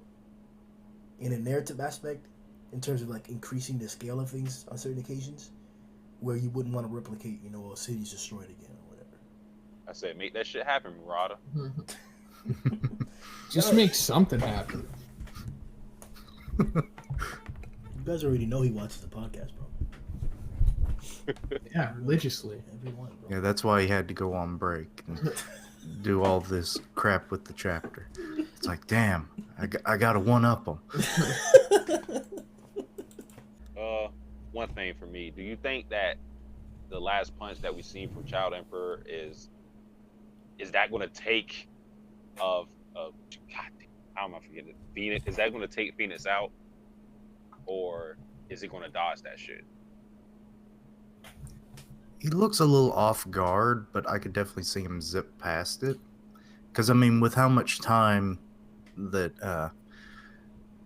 in a narrative aspect, in terms of like increasing the scale of things on certain occasions, where you wouldn't want to replicate, a city's destroyed again or whatever. I said, make that shit happen, Murata. Just make something happen. You guys already know he watches the podcast, bro. Yeah, religiously. Everyone, bro. Yeah, that's why he had to go on break and do all this crap with the chapter. It's like, damn, I got to one-up him. One thing for me, do you think that the last punch that we've seen from Child Emperor is that going to take how am I forgetting Phoenix? Is that going to take Phoenix out, or is he going to dodge that shit? He looks a little off guard, but I could definitely see him zip past it. Because, I mean, with how much time that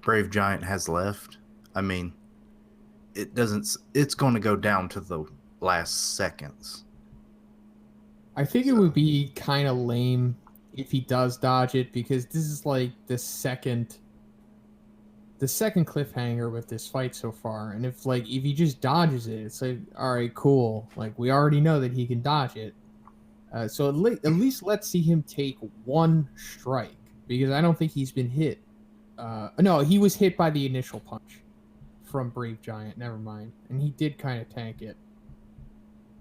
Brave Giant has left, I mean, it's going to go down to the last seconds. I think it would be kind of lame if he does dodge it, because this is like the second cliffhanger with this fight so far. And if he just dodges it, it's like, all right, cool. Like, we already know that he can dodge it. So at least let's see him take one strike, because I don't think he's been hit. No, he was hit by the initial punch from Brave Giant. Never mind. And he did kind of tank it.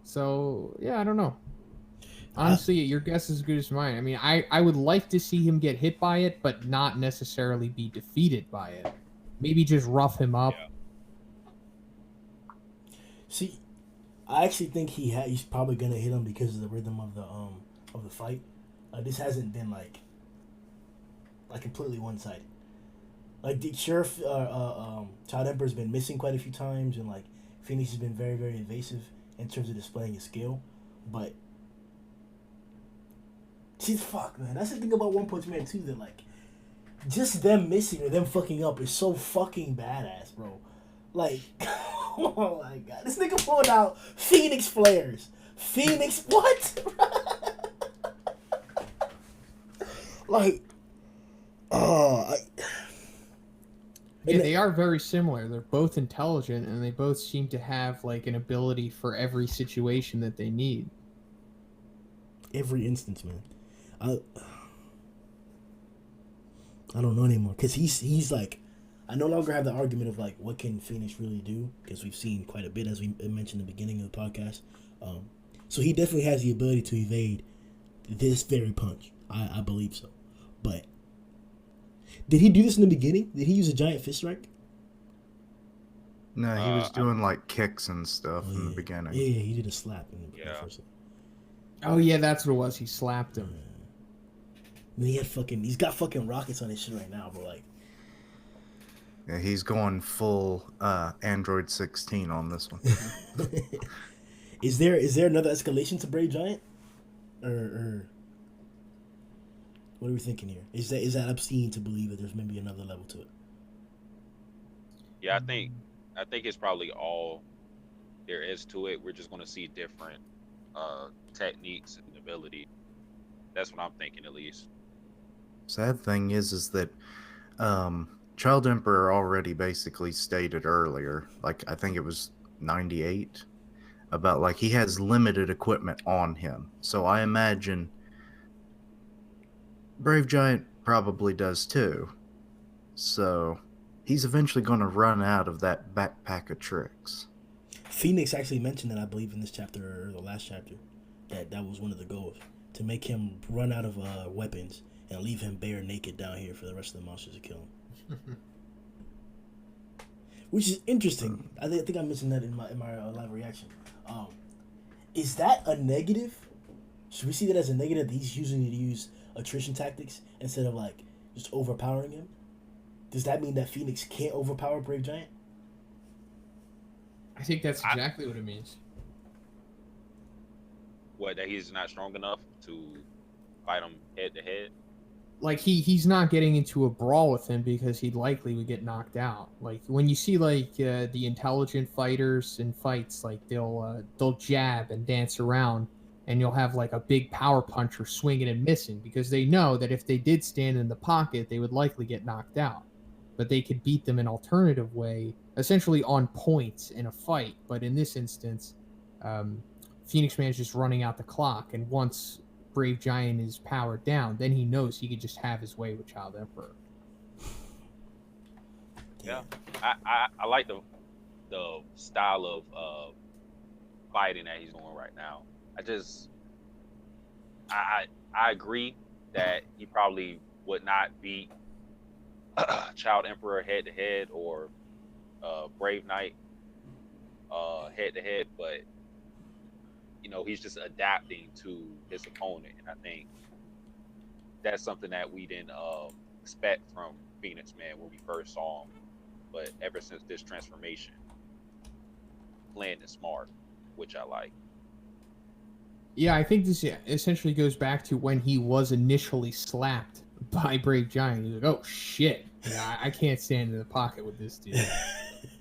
So, yeah, I don't know. Honestly, your guess is as good as mine. I mean, I would like to see him get hit by it, but not necessarily be defeated by it. Maybe just rough him up. Yeah. See, I actually think he's probably gonna hit him because of the rhythm of the fight. This hasn't been like completely one-sided. Like, the sheriff, Child Emperor's been missing quite a few times, and like Phoenix has been very, very invasive in terms of displaying his skill. But see, fuck, man, that's the thing about One Punch Man too. That like, just them missing or them fucking up is so fucking badass, bro. Like, Oh my god. This nigga pulled out Phoenix flares. Phoenix what? Like, oh, Yeah, they are very similar. They're both intelligent, and they both seem to have like an ability for every situation that they need. every instance, man. I don't know anymore because he's like, I no longer have the argument of like what can Phoenix really do because we've seen quite a bit as we mentioned in the beginning of the podcast. So he definitely has the ability to evade this very punch. I believe so, but did he do this in the beginning? Did he use a giant fist strike? No, he was doing like kicks and stuff in the Yeah. beginning. Yeah, he did a slap in the Yeah. first. Oh yeah, that's what it was. He slapped him. Then he's got fucking rockets on his shit right now, bro. Like, Yeah, he's going full Android 16 on this one. is there another escalation to Brave Giant, or what are we thinking here? Is that obscene to believe that there's maybe another level to it? Yeah, I think it's probably all there is to it. We're just going to see different techniques and ability. That's what I'm thinking, at least. Sad thing is that Child Emperor already basically stated earlier, like I think it was 98, about like he has limited equipment on him. So I imagine Brave Giant probably does too. So he's eventually going to run out of that backpack of tricks. Phoenix actually mentioned that, I believe, in this chapter or the last chapter, that was one of the goals, to make him run out of weapons and leave him bare naked down here for the rest of the monsters to kill him. Which is interesting. I think I mentioned that in my live reaction. Is that a negative? Should we see that as a negative? That he's using to use attrition tactics instead of like just overpowering him? Does that mean that Phoenix can't overpower Brave Giant? I think that's exactly what it means. What, that he's not strong enough to fight him head to head? Like he's not getting into a brawl with him because he likely would get knocked out. Like when you see like the intelligent fighters in fights, like they'll jab and dance around, and you'll have like a big power puncher swinging and missing because they know that if they did stand in the pocket, they would likely get knocked out. But they could beat them an alternative way, essentially on points in a fight. But in this instance, Phoenix Man is just running out the clock, and once Brave Giant is powered down, then he knows he could just have his way with Child Emperor. Yeah, I like the style of fighting that he's doing right now. I agree that he probably would not beat Child Emperor head to head or Brave Knight head to head, but you know, he's just adapting to his opponent, and I think that's something that we didn't expect from Phoenix Man when we first saw him. But ever since this transformation, playing it smart, which I like. Yeah, I think this essentially goes back to when he was initially slapped by Brave Giant. He's like, oh shit, yeah, I can't stand in the pocket with this dude.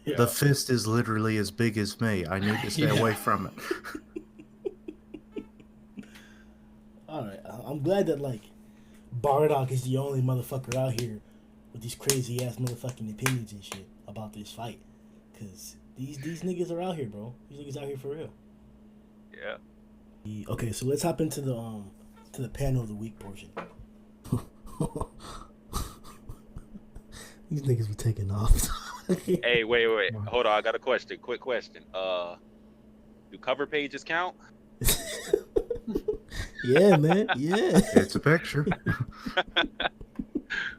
Yeah. The fist is literally as big as me. I need to stay away from it. Alright, I'm glad that like Bardock is the only motherfucker out here with these crazy ass motherfucking opinions and shit about this fight. Cause these niggas are out here, bro. These niggas out here for real. Yeah. Okay, so let's hop into the panel of the week portion. These niggas be taking off. Hey, wait. Hold on, I got a question. Quick question. Do cover pages count? Yeah, man. Yeah. It's a picture.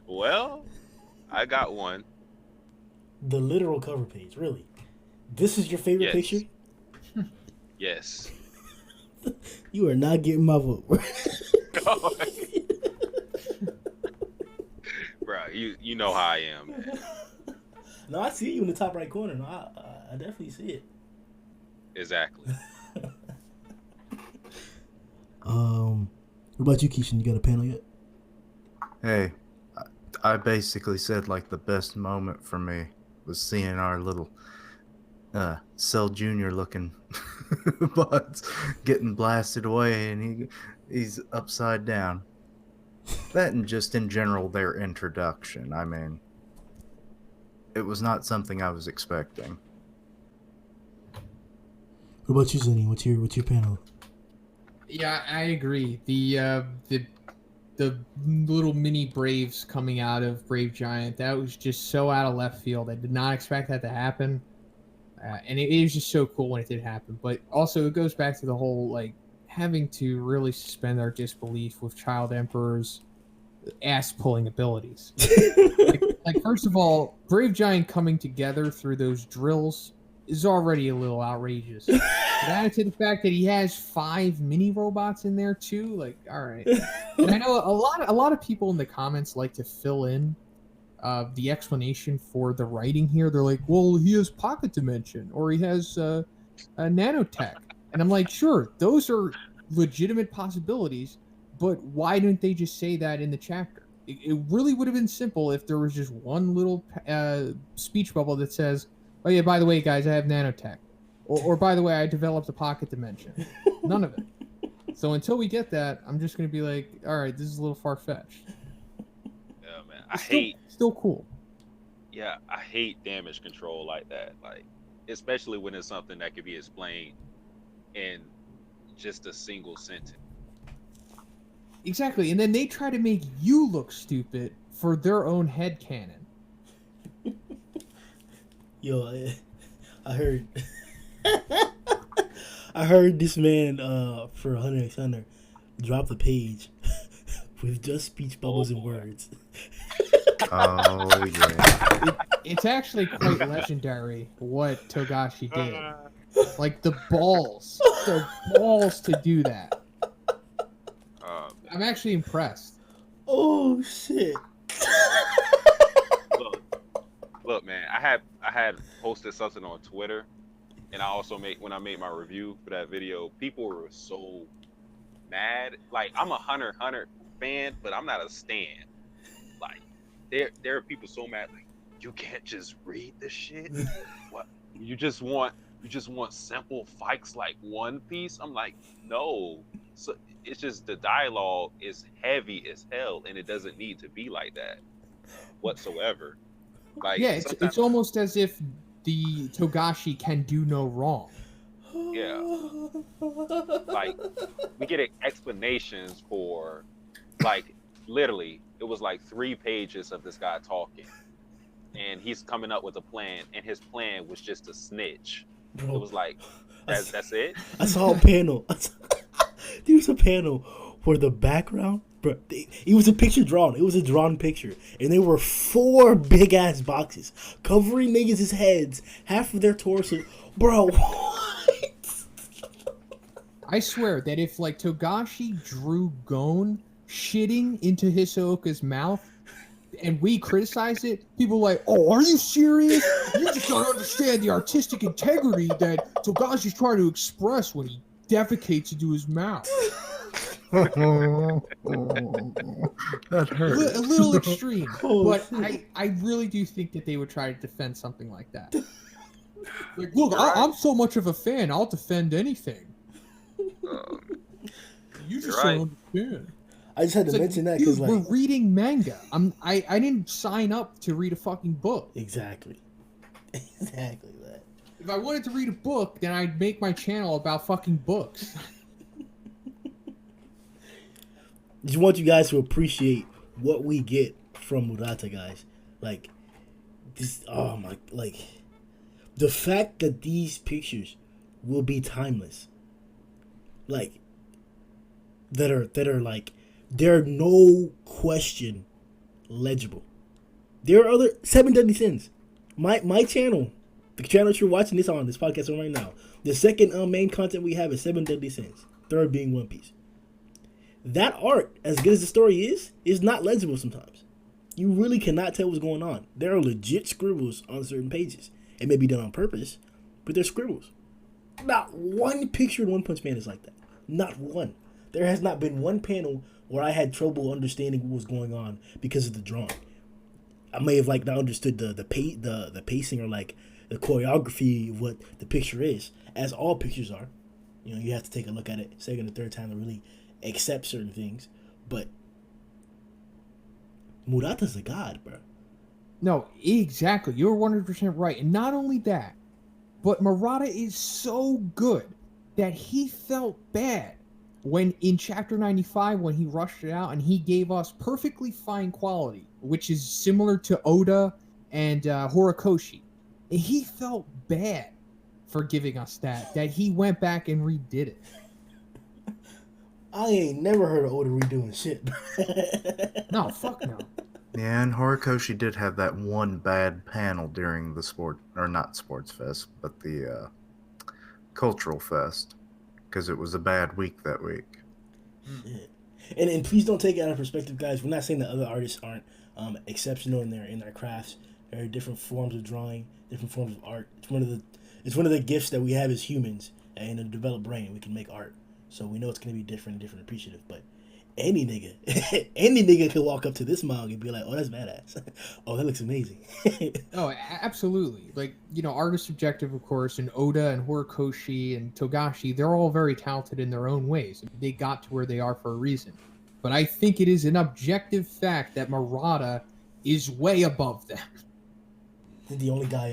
Well, I got one. The literal cover page, really. This is your favorite Yes. picture? Yes. You are not getting my vote. Bro, you know how I am, man. No, I see you in the top right corner. No, I definitely see it. Exactly. What about you, Keishan? You got a panel yet? Hey, I basically said like the best moment for me was seeing our little Cell Jr. looking butts getting blasted away, and he's upside down. That and just in general their introduction. I mean, it was not something I was expecting. What about you, Zenny? What's your panel? Yeah, I agree. The little mini Braves coming out of Brave Giant, that was just so out of left field. I did not expect that to happen. And it was just so cool when it did happen. But also, it goes back to the whole, like, having to really suspend our disbelief with Child Emperor's ass-pulling abilities. like, first of all, Brave Giant coming together through those drills is already a little outrageous. But added to the fact that he has 5 mini robots in there too, like, all right. And I know a lot of people in the comments like to fill in the explanation for the writing here. They're like, well, he has pocket dimension, or he has a nanotech, and I'm like, sure, those are legitimate possibilities, but why didn't they just say that in the chapter? It really would have been simple if there was just one little speech bubble that says, oh yeah, by the way, guys, I have nanotech. Or by the way, I developed a pocket dimension. None of it. So until we get that, I'm just going to be like, all right, this is a little far-fetched. Yeah, man. Still cool. Yeah, I hate damage control like that. Like, especially when it's something that could be explained in just a single sentence. Exactly. And then they try to make you look stupid for their own headcanon. Yo, I heard I heard this man for Hunter x Hunter drop the page with just speech bubbles and words. Oh yeah. It's actually quite legendary what Togashi did. Like the balls to do that. I'm actually impressed. Oh shit. Look, man, I had posted something on Twitter, and I also when I made my review for that video, people were so mad. Like, I'm a Hunter x Hunter fan, but I'm not a stan. Like, there are people so mad, like, you can't just read the shit. What? You just want simple fights like One Piece? I'm like, no. So it's just the dialogue is heavy as hell, and it doesn't need to be like that whatsoever. Like, yeah, it's almost as if the Togashi can do no wrong. Yeah. Like, we get explanations for, like, literally, it was like 3 pages of this guy talking. And he's coming up with a plan, and his plan was just to snitch. Bro, it was like, that's it? I saw a panel. There was a panel where the background, bro, it was a picture drawn. It was a drawn picture. And there were 4 big-ass boxes covering niggas' heads, half of their torso. Bro, what? I swear that if, like, Togashi drew Gon shitting into Hisoka's mouth, and we criticize it, people are like, oh, are you serious? You just don't understand the artistic integrity that Togashi's trying to express when he defecates into his mouth. That hurt. A little extreme, but shit. I really do think that they would try to defend something like that. Like, look, I'm so much of a fan, I'll defend anything. You just don't understand. I just had to mention that because, like, we're reading manga. I didn't sign up to read a fucking book. Exactly that. If I wanted to read a book, then I'd make my channel about fucking books. Just want you guys to appreciate what we get from Murata, guys. Like, this, oh my, like, the fact that these pictures will be timeless. Like, that are like, they're no question legible. There are other 7 Deadly Sins. My channel, the channel that you're watching this on, this podcast on right now, the second main content we have is 7 Deadly Sins. Third being One Piece. That art, as good as the story is not legible sometimes. You really cannot tell what's going on. There are legit scribbles on certain pages. It may be done on purpose, but they're scribbles. Not one picture in One Punch Man is like that. Not one. There has not been one panel where I had trouble understanding what was going on because of the drawing. I may have, like, not understood the pacing, or like the choreography of what the picture is, as all pictures are. You know, you have to take a look at it second or third time to really accept certain things. But Murata's a god, bro. No, exactly. You're 100% right. And not only that, but Murata is so good that he felt bad when in Chapter 95, when he rushed it out and he gave us perfectly fine quality, which is similar to Oda and Horikoshi. And he felt bad for giving us that he went back and redid it. I ain't never heard of Oda redoing shit. No, fuck no. Yeah, and Horikoshi did have that one bad panel during the not sports fest, but the cultural fest, because it was a bad week that week. Shit. And please don't take it out of perspective, guys. We're not saying that other artists aren't exceptional in their crafts. There are different forms of drawing, different forms of art. It's one of the gifts that we have as humans, and in a developed brain, we can make art. So we know it's gonna be different appreciative. But any nigga could walk up to this manga and be like, "Oh, that's badass. Oh, that looks amazing." Oh, absolutely. Like, you know, art is subjective, of course, and Oda and Horikoshi and Togashi, they're all very talented in their own ways. They got to where they are for a reason. But I think it is an objective fact that Murata is way above them. I think the only guy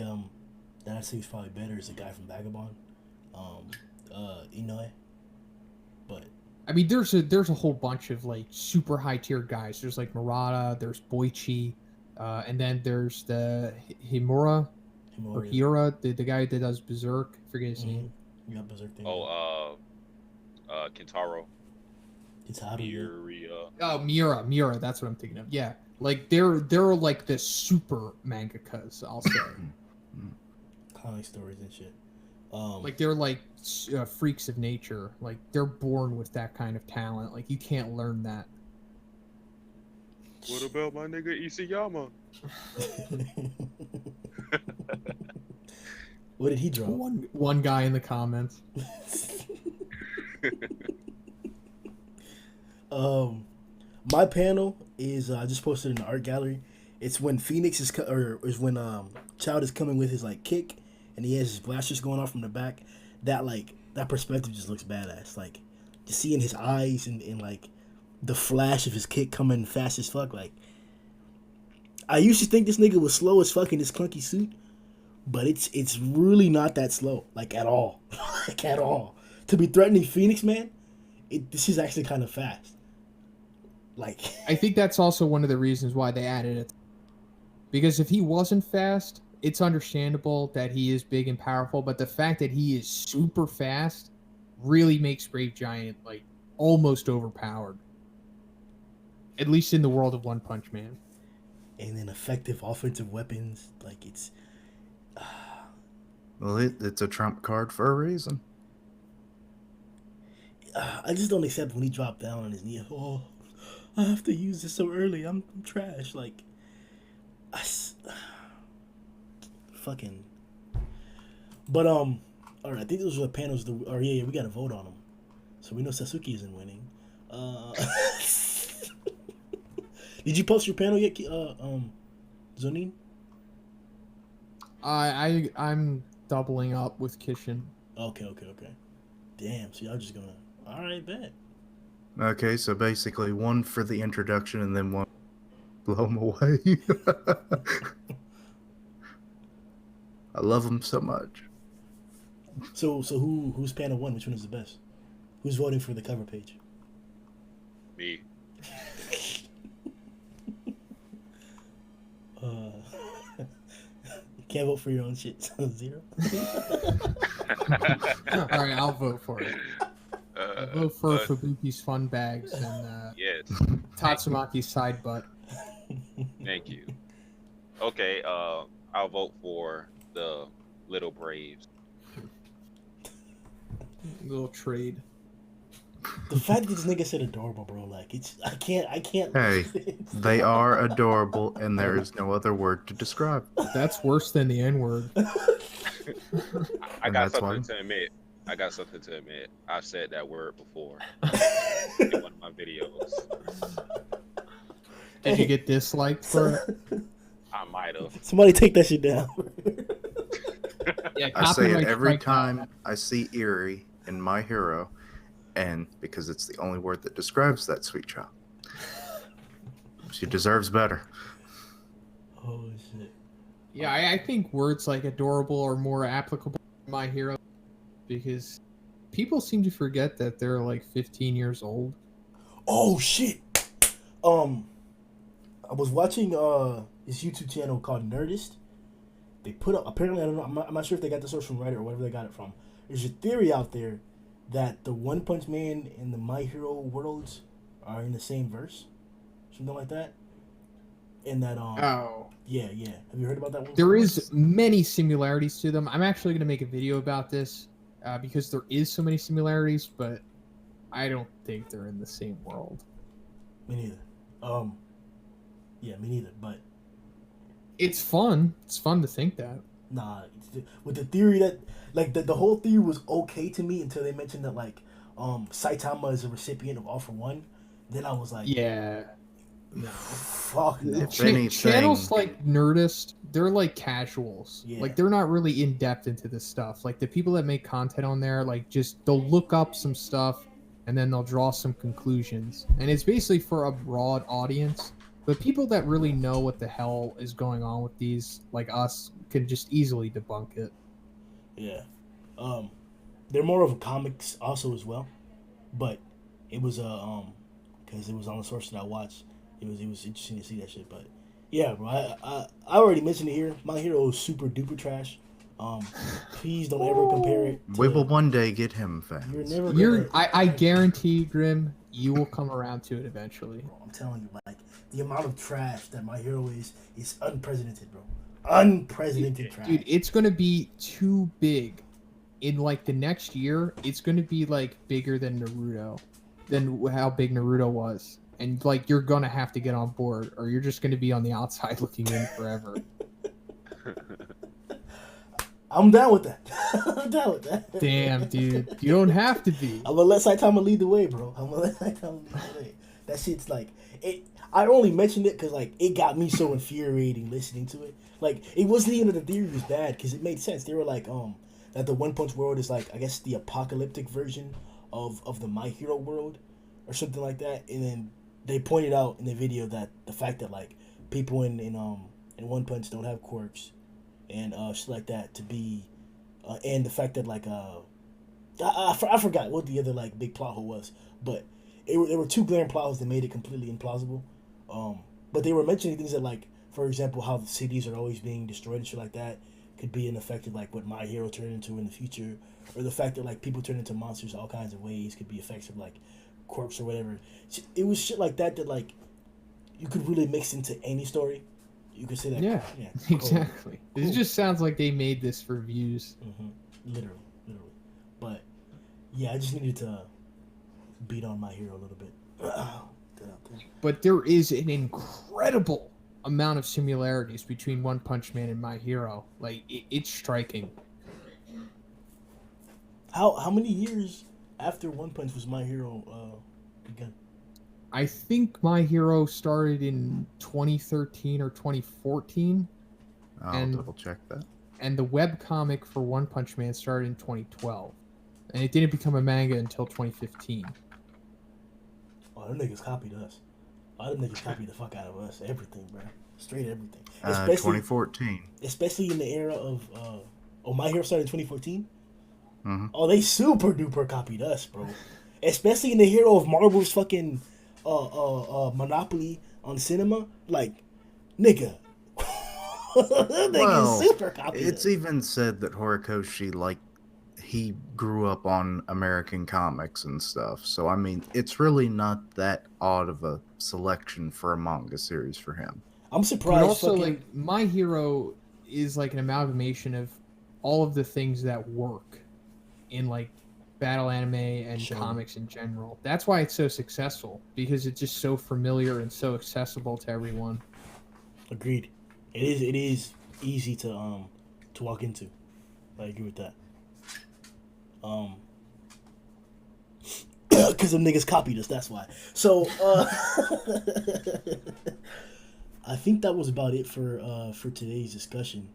that I say is probably better is the guy from Vagabond, Inoue. But I mean, there's a whole bunch of like super high tier guys. There's like Murata, there's Boichi, and then there's the Himura, the guy that does Berserk. I forget his name. You got Berserk thing. Kentaro. Miura. Oh, Miura. That's what I'm thinking of. Yeah, like they're like the super mangakas, I'll say. Comic stories and shit. Like they're like freaks of nature. Like they're born with that kind of talent. Like you can't learn that. What about my nigga Isayama? What did he draw? One guy in the comments. My panel is I just posted in the art gallery. It's when Phoenix is when Child is coming with his like kick, and he has his blasters going off from the back. That perspective just looks badass. Like just seeing his eyes and like the flash of his kick coming fast as fuck. Like I used to think this nigga was slow as fuck in this clunky suit, but it's really not that slow, like at all, like at all. To be threatening Phoenix, man, this is actually kind of fast. Like I think that's also one of the reasons why they added it. Because if he wasn't fast, it's understandable that he is big and powerful, but the fact that he is super fast really makes Brave Giant like almost overpowered. At least in the world of One Punch Man. And then effective offensive weapons, like it's Well, it's a trump card for a reason. I just don't accept when he dropped down on his knee. Oh, I have to use this so early. I'm trash. Like, fucking. But all right. I think those were the panels. We got to vote on them, so we know Sasuke isn't winning. Did you post your panel yet, Zonin? I'm doubling up with Kishin. Okay. Damn. So y'all just gonna. All right, bet. Okay, so basically one for the introduction and then one blow him away. I love him so much. So who's panel won? Which one is the best? Who's voting for the cover page? Me. Can't vote for your own shit. So 0. All right, I'll vote for it. I'll vote for Fubuki's fun bags and yes. Tatsumaki's side butt. Thank you. Okay, I'll vote for the Little Braves. Little trade. The fact that this nigga said adorable, bro, like I can't. Hey, they are adorable, and there is no other word to describe. That's worse than the N-word. I got something to admit. I've said that word before in one of my videos. Did you get disliked for it? I might have. Somebody take that shit down. Yeah, I say it copyright every strike that. time I see Eerie in My Hero, and because it's the only word that describes that sweet child. She deserves better. Oh shit. Yeah, I think words like adorable are more applicable to My Hero because people seem to forget that they're like 15 years old. Oh shit. I was watching this YouTube channel called Nerdist. They put up, apparently, I don't know, I'm not sure if they got the source from Reddit or wherever they got it from. There's a theory out there that the One Punch Man and the My Hero worlds are in the same verse, something like that. And that Oh. yeah. Have you heard about that one? There is many similarities to them. I'm actually going to make a video about this because there is so many similarities, but I don't think they're in the same world. Me neither. Yeah, me neither. But It's fun. It's fun to think that. nah, with the theory that like the whole theory was okay to me until they mentioned that like Saitama is a recipient of All for One. Then I was like, Yeah. no, fuck no. If anything- Channels like Nerdist, they're like casuals. Yeah. Like they're not really in depth into this stuff. Like the people that make content on there, like just they'll look up some stuff and then they'll draw some conclusions. And it's basically for a broad audience. But people that really know what the hell is going on with these, like us, can just easily debunk it. Yeah. They're more of comics also as well, but it was because it was on the source that I watched. It was interesting to see that shit. But yeah, bro, I already mentioned it here. My Hero is super duper trash. Please don't ever compare it. We will one day get him, fans. You're never. Gonna, I guarantee, Grim, you will come around to it eventually. I'm telling you, like the amount of trash that My Hero is unprecedented, bro. Unprecedented trash. Dude, it's gonna be too big. In like the next year, it's gonna be like bigger than Naruto, than how big Naruto was. And like you're gonna have to get on board, or you're just gonna be on the outside looking in forever. I'm down with that. I'm down with that. Damn, dude, you don't have to be. I'm gonna let Saitama lead the way, bro. I'm gonna let Saitama lead the way. That shit's like it. I only mentioned it because like it got me so infuriating listening to it. Like it wasn't even that the theory was bad because it made sense. They were like that the One Punch world is like I guess the apocalyptic version of the My Hero world or something like that. And then they pointed out in the video that the fact that like people in One Punch don't have quirks and shit like that to be and the fact that like I forgot what the other like big plot hole was, but there were two glaring plot holes that made it completely implausible. But they were mentioning things that like, for example, how the cities are always being destroyed and shit like that could be an effect of like what My Hero turned into in the future, or the fact that like people turn into monsters all kinds of ways could be effects of like quirks or whatever. It was shit like that like you could really mix into any story. You could say that. Yeah, cool. exactly. Cool. It just sounds like they made this for views. Mm-hmm. Literally. But yeah, I just needed to beat on My Hero a little bit. But there is an incredible amount of similarities between One Punch Man and My Hero. Like it's striking. How many years after One Punch was My Hero begun? I think My Hero started in 2013 or 2014. I'll And- double check that. And the webcomic for One Punch Man started in 2012. And it didn't become a manga until 2015. Oh, them niggas copied us. All them niggas copied the fuck out of us. Everything, bro. Straight everything. 2014. Especially in the era of My Hero started in 2014. Mhm. Oh, they super duper copied us, bro. Especially in the hero of Marvel's fucking monopoly on cinema. Like, nigga. Nigga Well, super copied It's us. even said that Horikoshi, like, he grew up on American comics and stuff. So, I mean, it's really not that odd of a selection for a manga series for him. I'm But surprised. also, fucking, like, My Hero is like an amalgamation of all of the things that work in like battle anime and Sure. comics in general. That's why it's so successful, because it's just so familiar and so accessible to everyone. agreed. It is easy to walk into. I agree with that. Because them niggas copied us. That's why. So I think that was about it for today's discussion.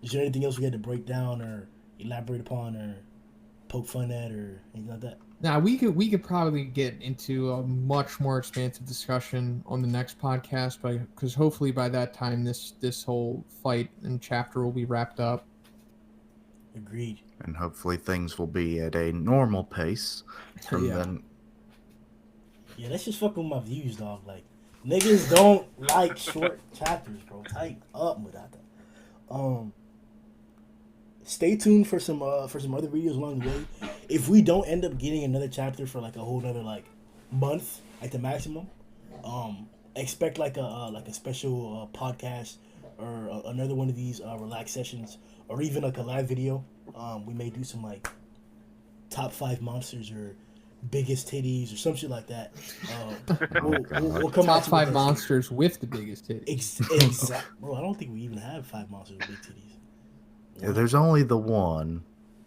Is there anything else we had to break down or elaborate upon or poke fun at or anything like that? Now we could probably get into a much more expansive discussion on the next podcast, because hopefully by that time this whole fight and chapter will be wrapped up. Agreed. And hopefully things will be at a normal pace from Yeah. then. Yeah, that's just fucking with my views, dog. Like, niggas don't like short chapters, bro. Tighten up with that. Stay tuned for some other videos along the way. If we don't end up getting another chapter for like a whole another like month at the maximum, expect like a special podcast or another one of these relax sessions or even like a live video. We may do some like top 5 monsters or biggest titties or some shit like that. We'll come out Top 5 monsters with the biggest titties. Exactly, bro. I don't think we even have 5 monsters with big titties. Yeah, there's only the one.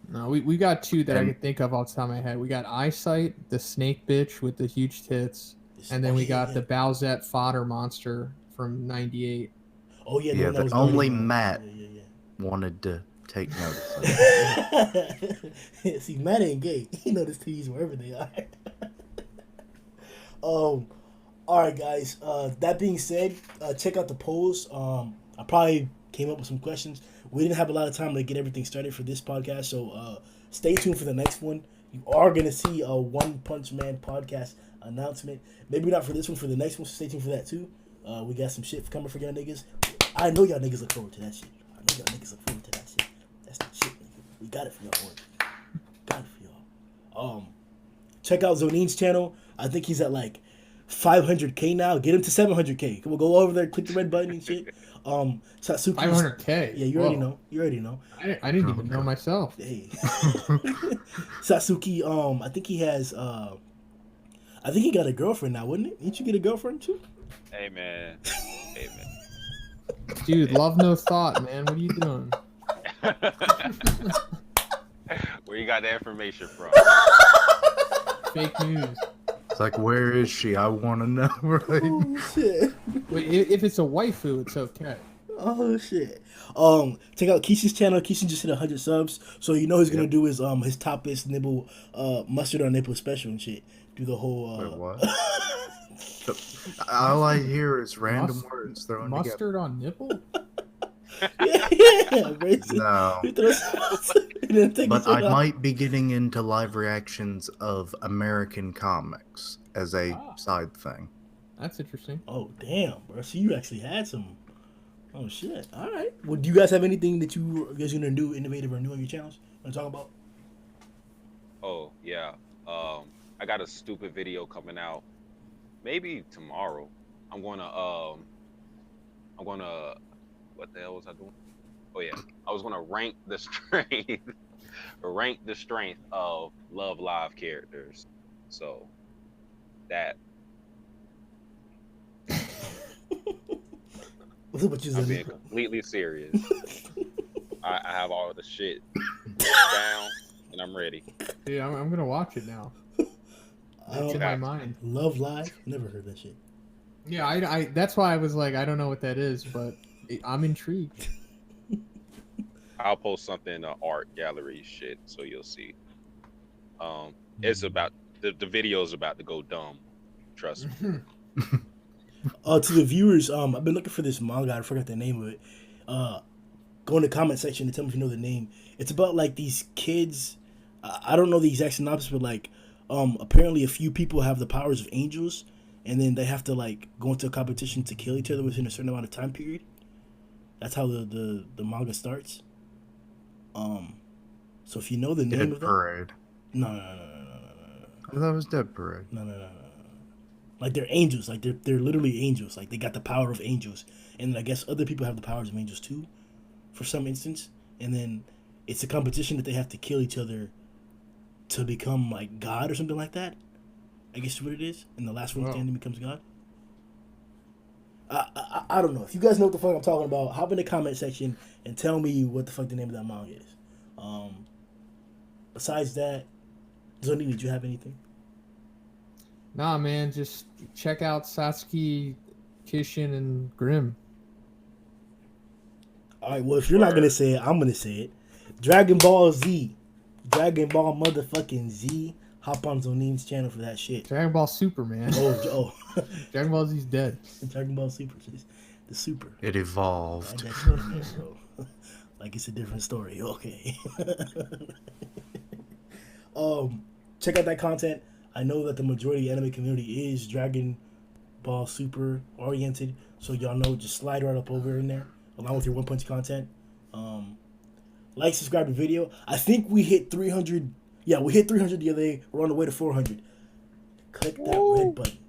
No, we got 2 that I And- can think of off the top of my head. We got Eyesight, the snake bitch with the huge tits, and then we got the Bowsette fodder monster from '98. Oh yeah, the Yeah, one that that was only dirty, man. Matt Yeah. wanted to take notice of. See, Matt ain't gay. He know his titties wherever they are. All right, guys. That being said, check out the polls. I probably came up with some questions. We didn't have a lot of time to get everything started for this podcast, so stay tuned for the next one. You are gonna see a One Punch Man podcast announcement. Maybe not for this one, for the next one. So stay tuned for that too. We got some shit coming for y'all niggas. I know y'all niggas look forward to that shit. I know y'all niggas look forward to that shit. That's the shit, nigga. We got it for y'all, boy. Got it for y'all. Check out Zonin's channel. I think he's at like 500K now. Get him to 700K. Come on, go over there, click the red button and shit. Satsuki. 500K. Yeah, you already know. You already know. I didn't even know myself. Hey. Satsuki, I think he has I think he got a girlfriend now, wouldn't it? Didn't you get a girlfriend too? Hey man. Hey man. Dude, love no thought, man. What are you doing? Where you got the information from? Fake news. It's like, where is she? I want to know, right? Oh shit. Wait, if it's a waifu, it's okay. Oh shit. Check out Keisha's channel. Keisha just hit 100 subs. So you know he's gonna do his topless nipple mustard on nipple special and shit. Do the whole Wait, what? All I hear is random Must- words thrown Mustard on nipple? yeah, basically. No. He throws and then take But his shit I off. might be getting into live reactions of American comics as a side thing. That's interesting. Oh damn, bro. So you actually had some. Oh shit. All right. Well, do you guys have anything that you guys gonna do innovative or new on your channels? Want to talk about? Oh yeah. I got a stupid video coming out. Maybe tomorrow. I'm gonna what the hell was I doing? Oh yeah. I was gonna rank the strength of Love Live characters. So that What you I'm said? being completely serious. I have all the shit down and I'm ready. Dude, I'm gonna watch it now. I It's in don't my mind. Love Live. Never heard that shit. Yeah, I that's why I was like, I don't know what that is, but I'm intrigued. I'll post something in the art gallery shit so you'll see. It's about the video is about to go dumb. Trust me. To the viewers, I've been looking for this manga. I forgot the name of it. Go in the comment section and tell me if you know the name. It's about like these kids. I don't know the exact synopsis, but like, apparently a few people have the powers of angels, and then they have to like go into a competition to kill each other within a certain amount of time period. That's how the manga starts. So if you know the name Dead of that, Parade. no. That was Dead Parade. No. Like they're angels. Like they're literally angels. Like they got the power of angels, and I guess other people have the powers of angels too, for some instance. And then it's a competition that they have to kill each other to become like God or something like that. I guess is what it is. And the last one standing becomes God. I don't know. If you guys know what the fuck I'm talking about, hop in the comment section and tell me what the fuck the name of that manga is. Besides that, Zoni, did you have anything? Nah, man, just check out Satsuki, Kishin, and Grim. All right, well, if you're not gonna say it, I'm gonna say it. Dragon Ball Z, Dragon Ball motherfucking Z. Hop on Zonim's channel for that shit. Dragon Ball Super, man. Oh, Dragon Ball Z's dead. Dragon Ball Super, the Super. It evolved. Add that shit in there, bro. Like it's a different story. Okay. Check out that content. I know that the majority of the anime community is Dragon Ball Super oriented, so y'all know, just slide right up over in there along with your One Punch content. Like, subscribe to the video. I think we hit 300. Yeah, we hit 300 the other day. We're on the way to 400. Click that red button.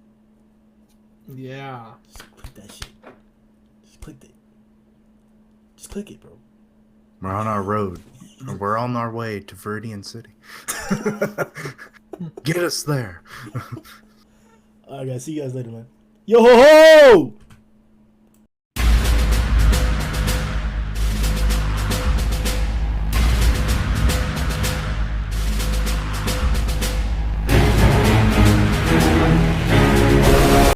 Yeah. Just click that shit. Just click it. Just click it, bro. We're on our road. We're on our way to Viridian City. Get us there. All right, guys. See you guys later, man. Yo ho ho!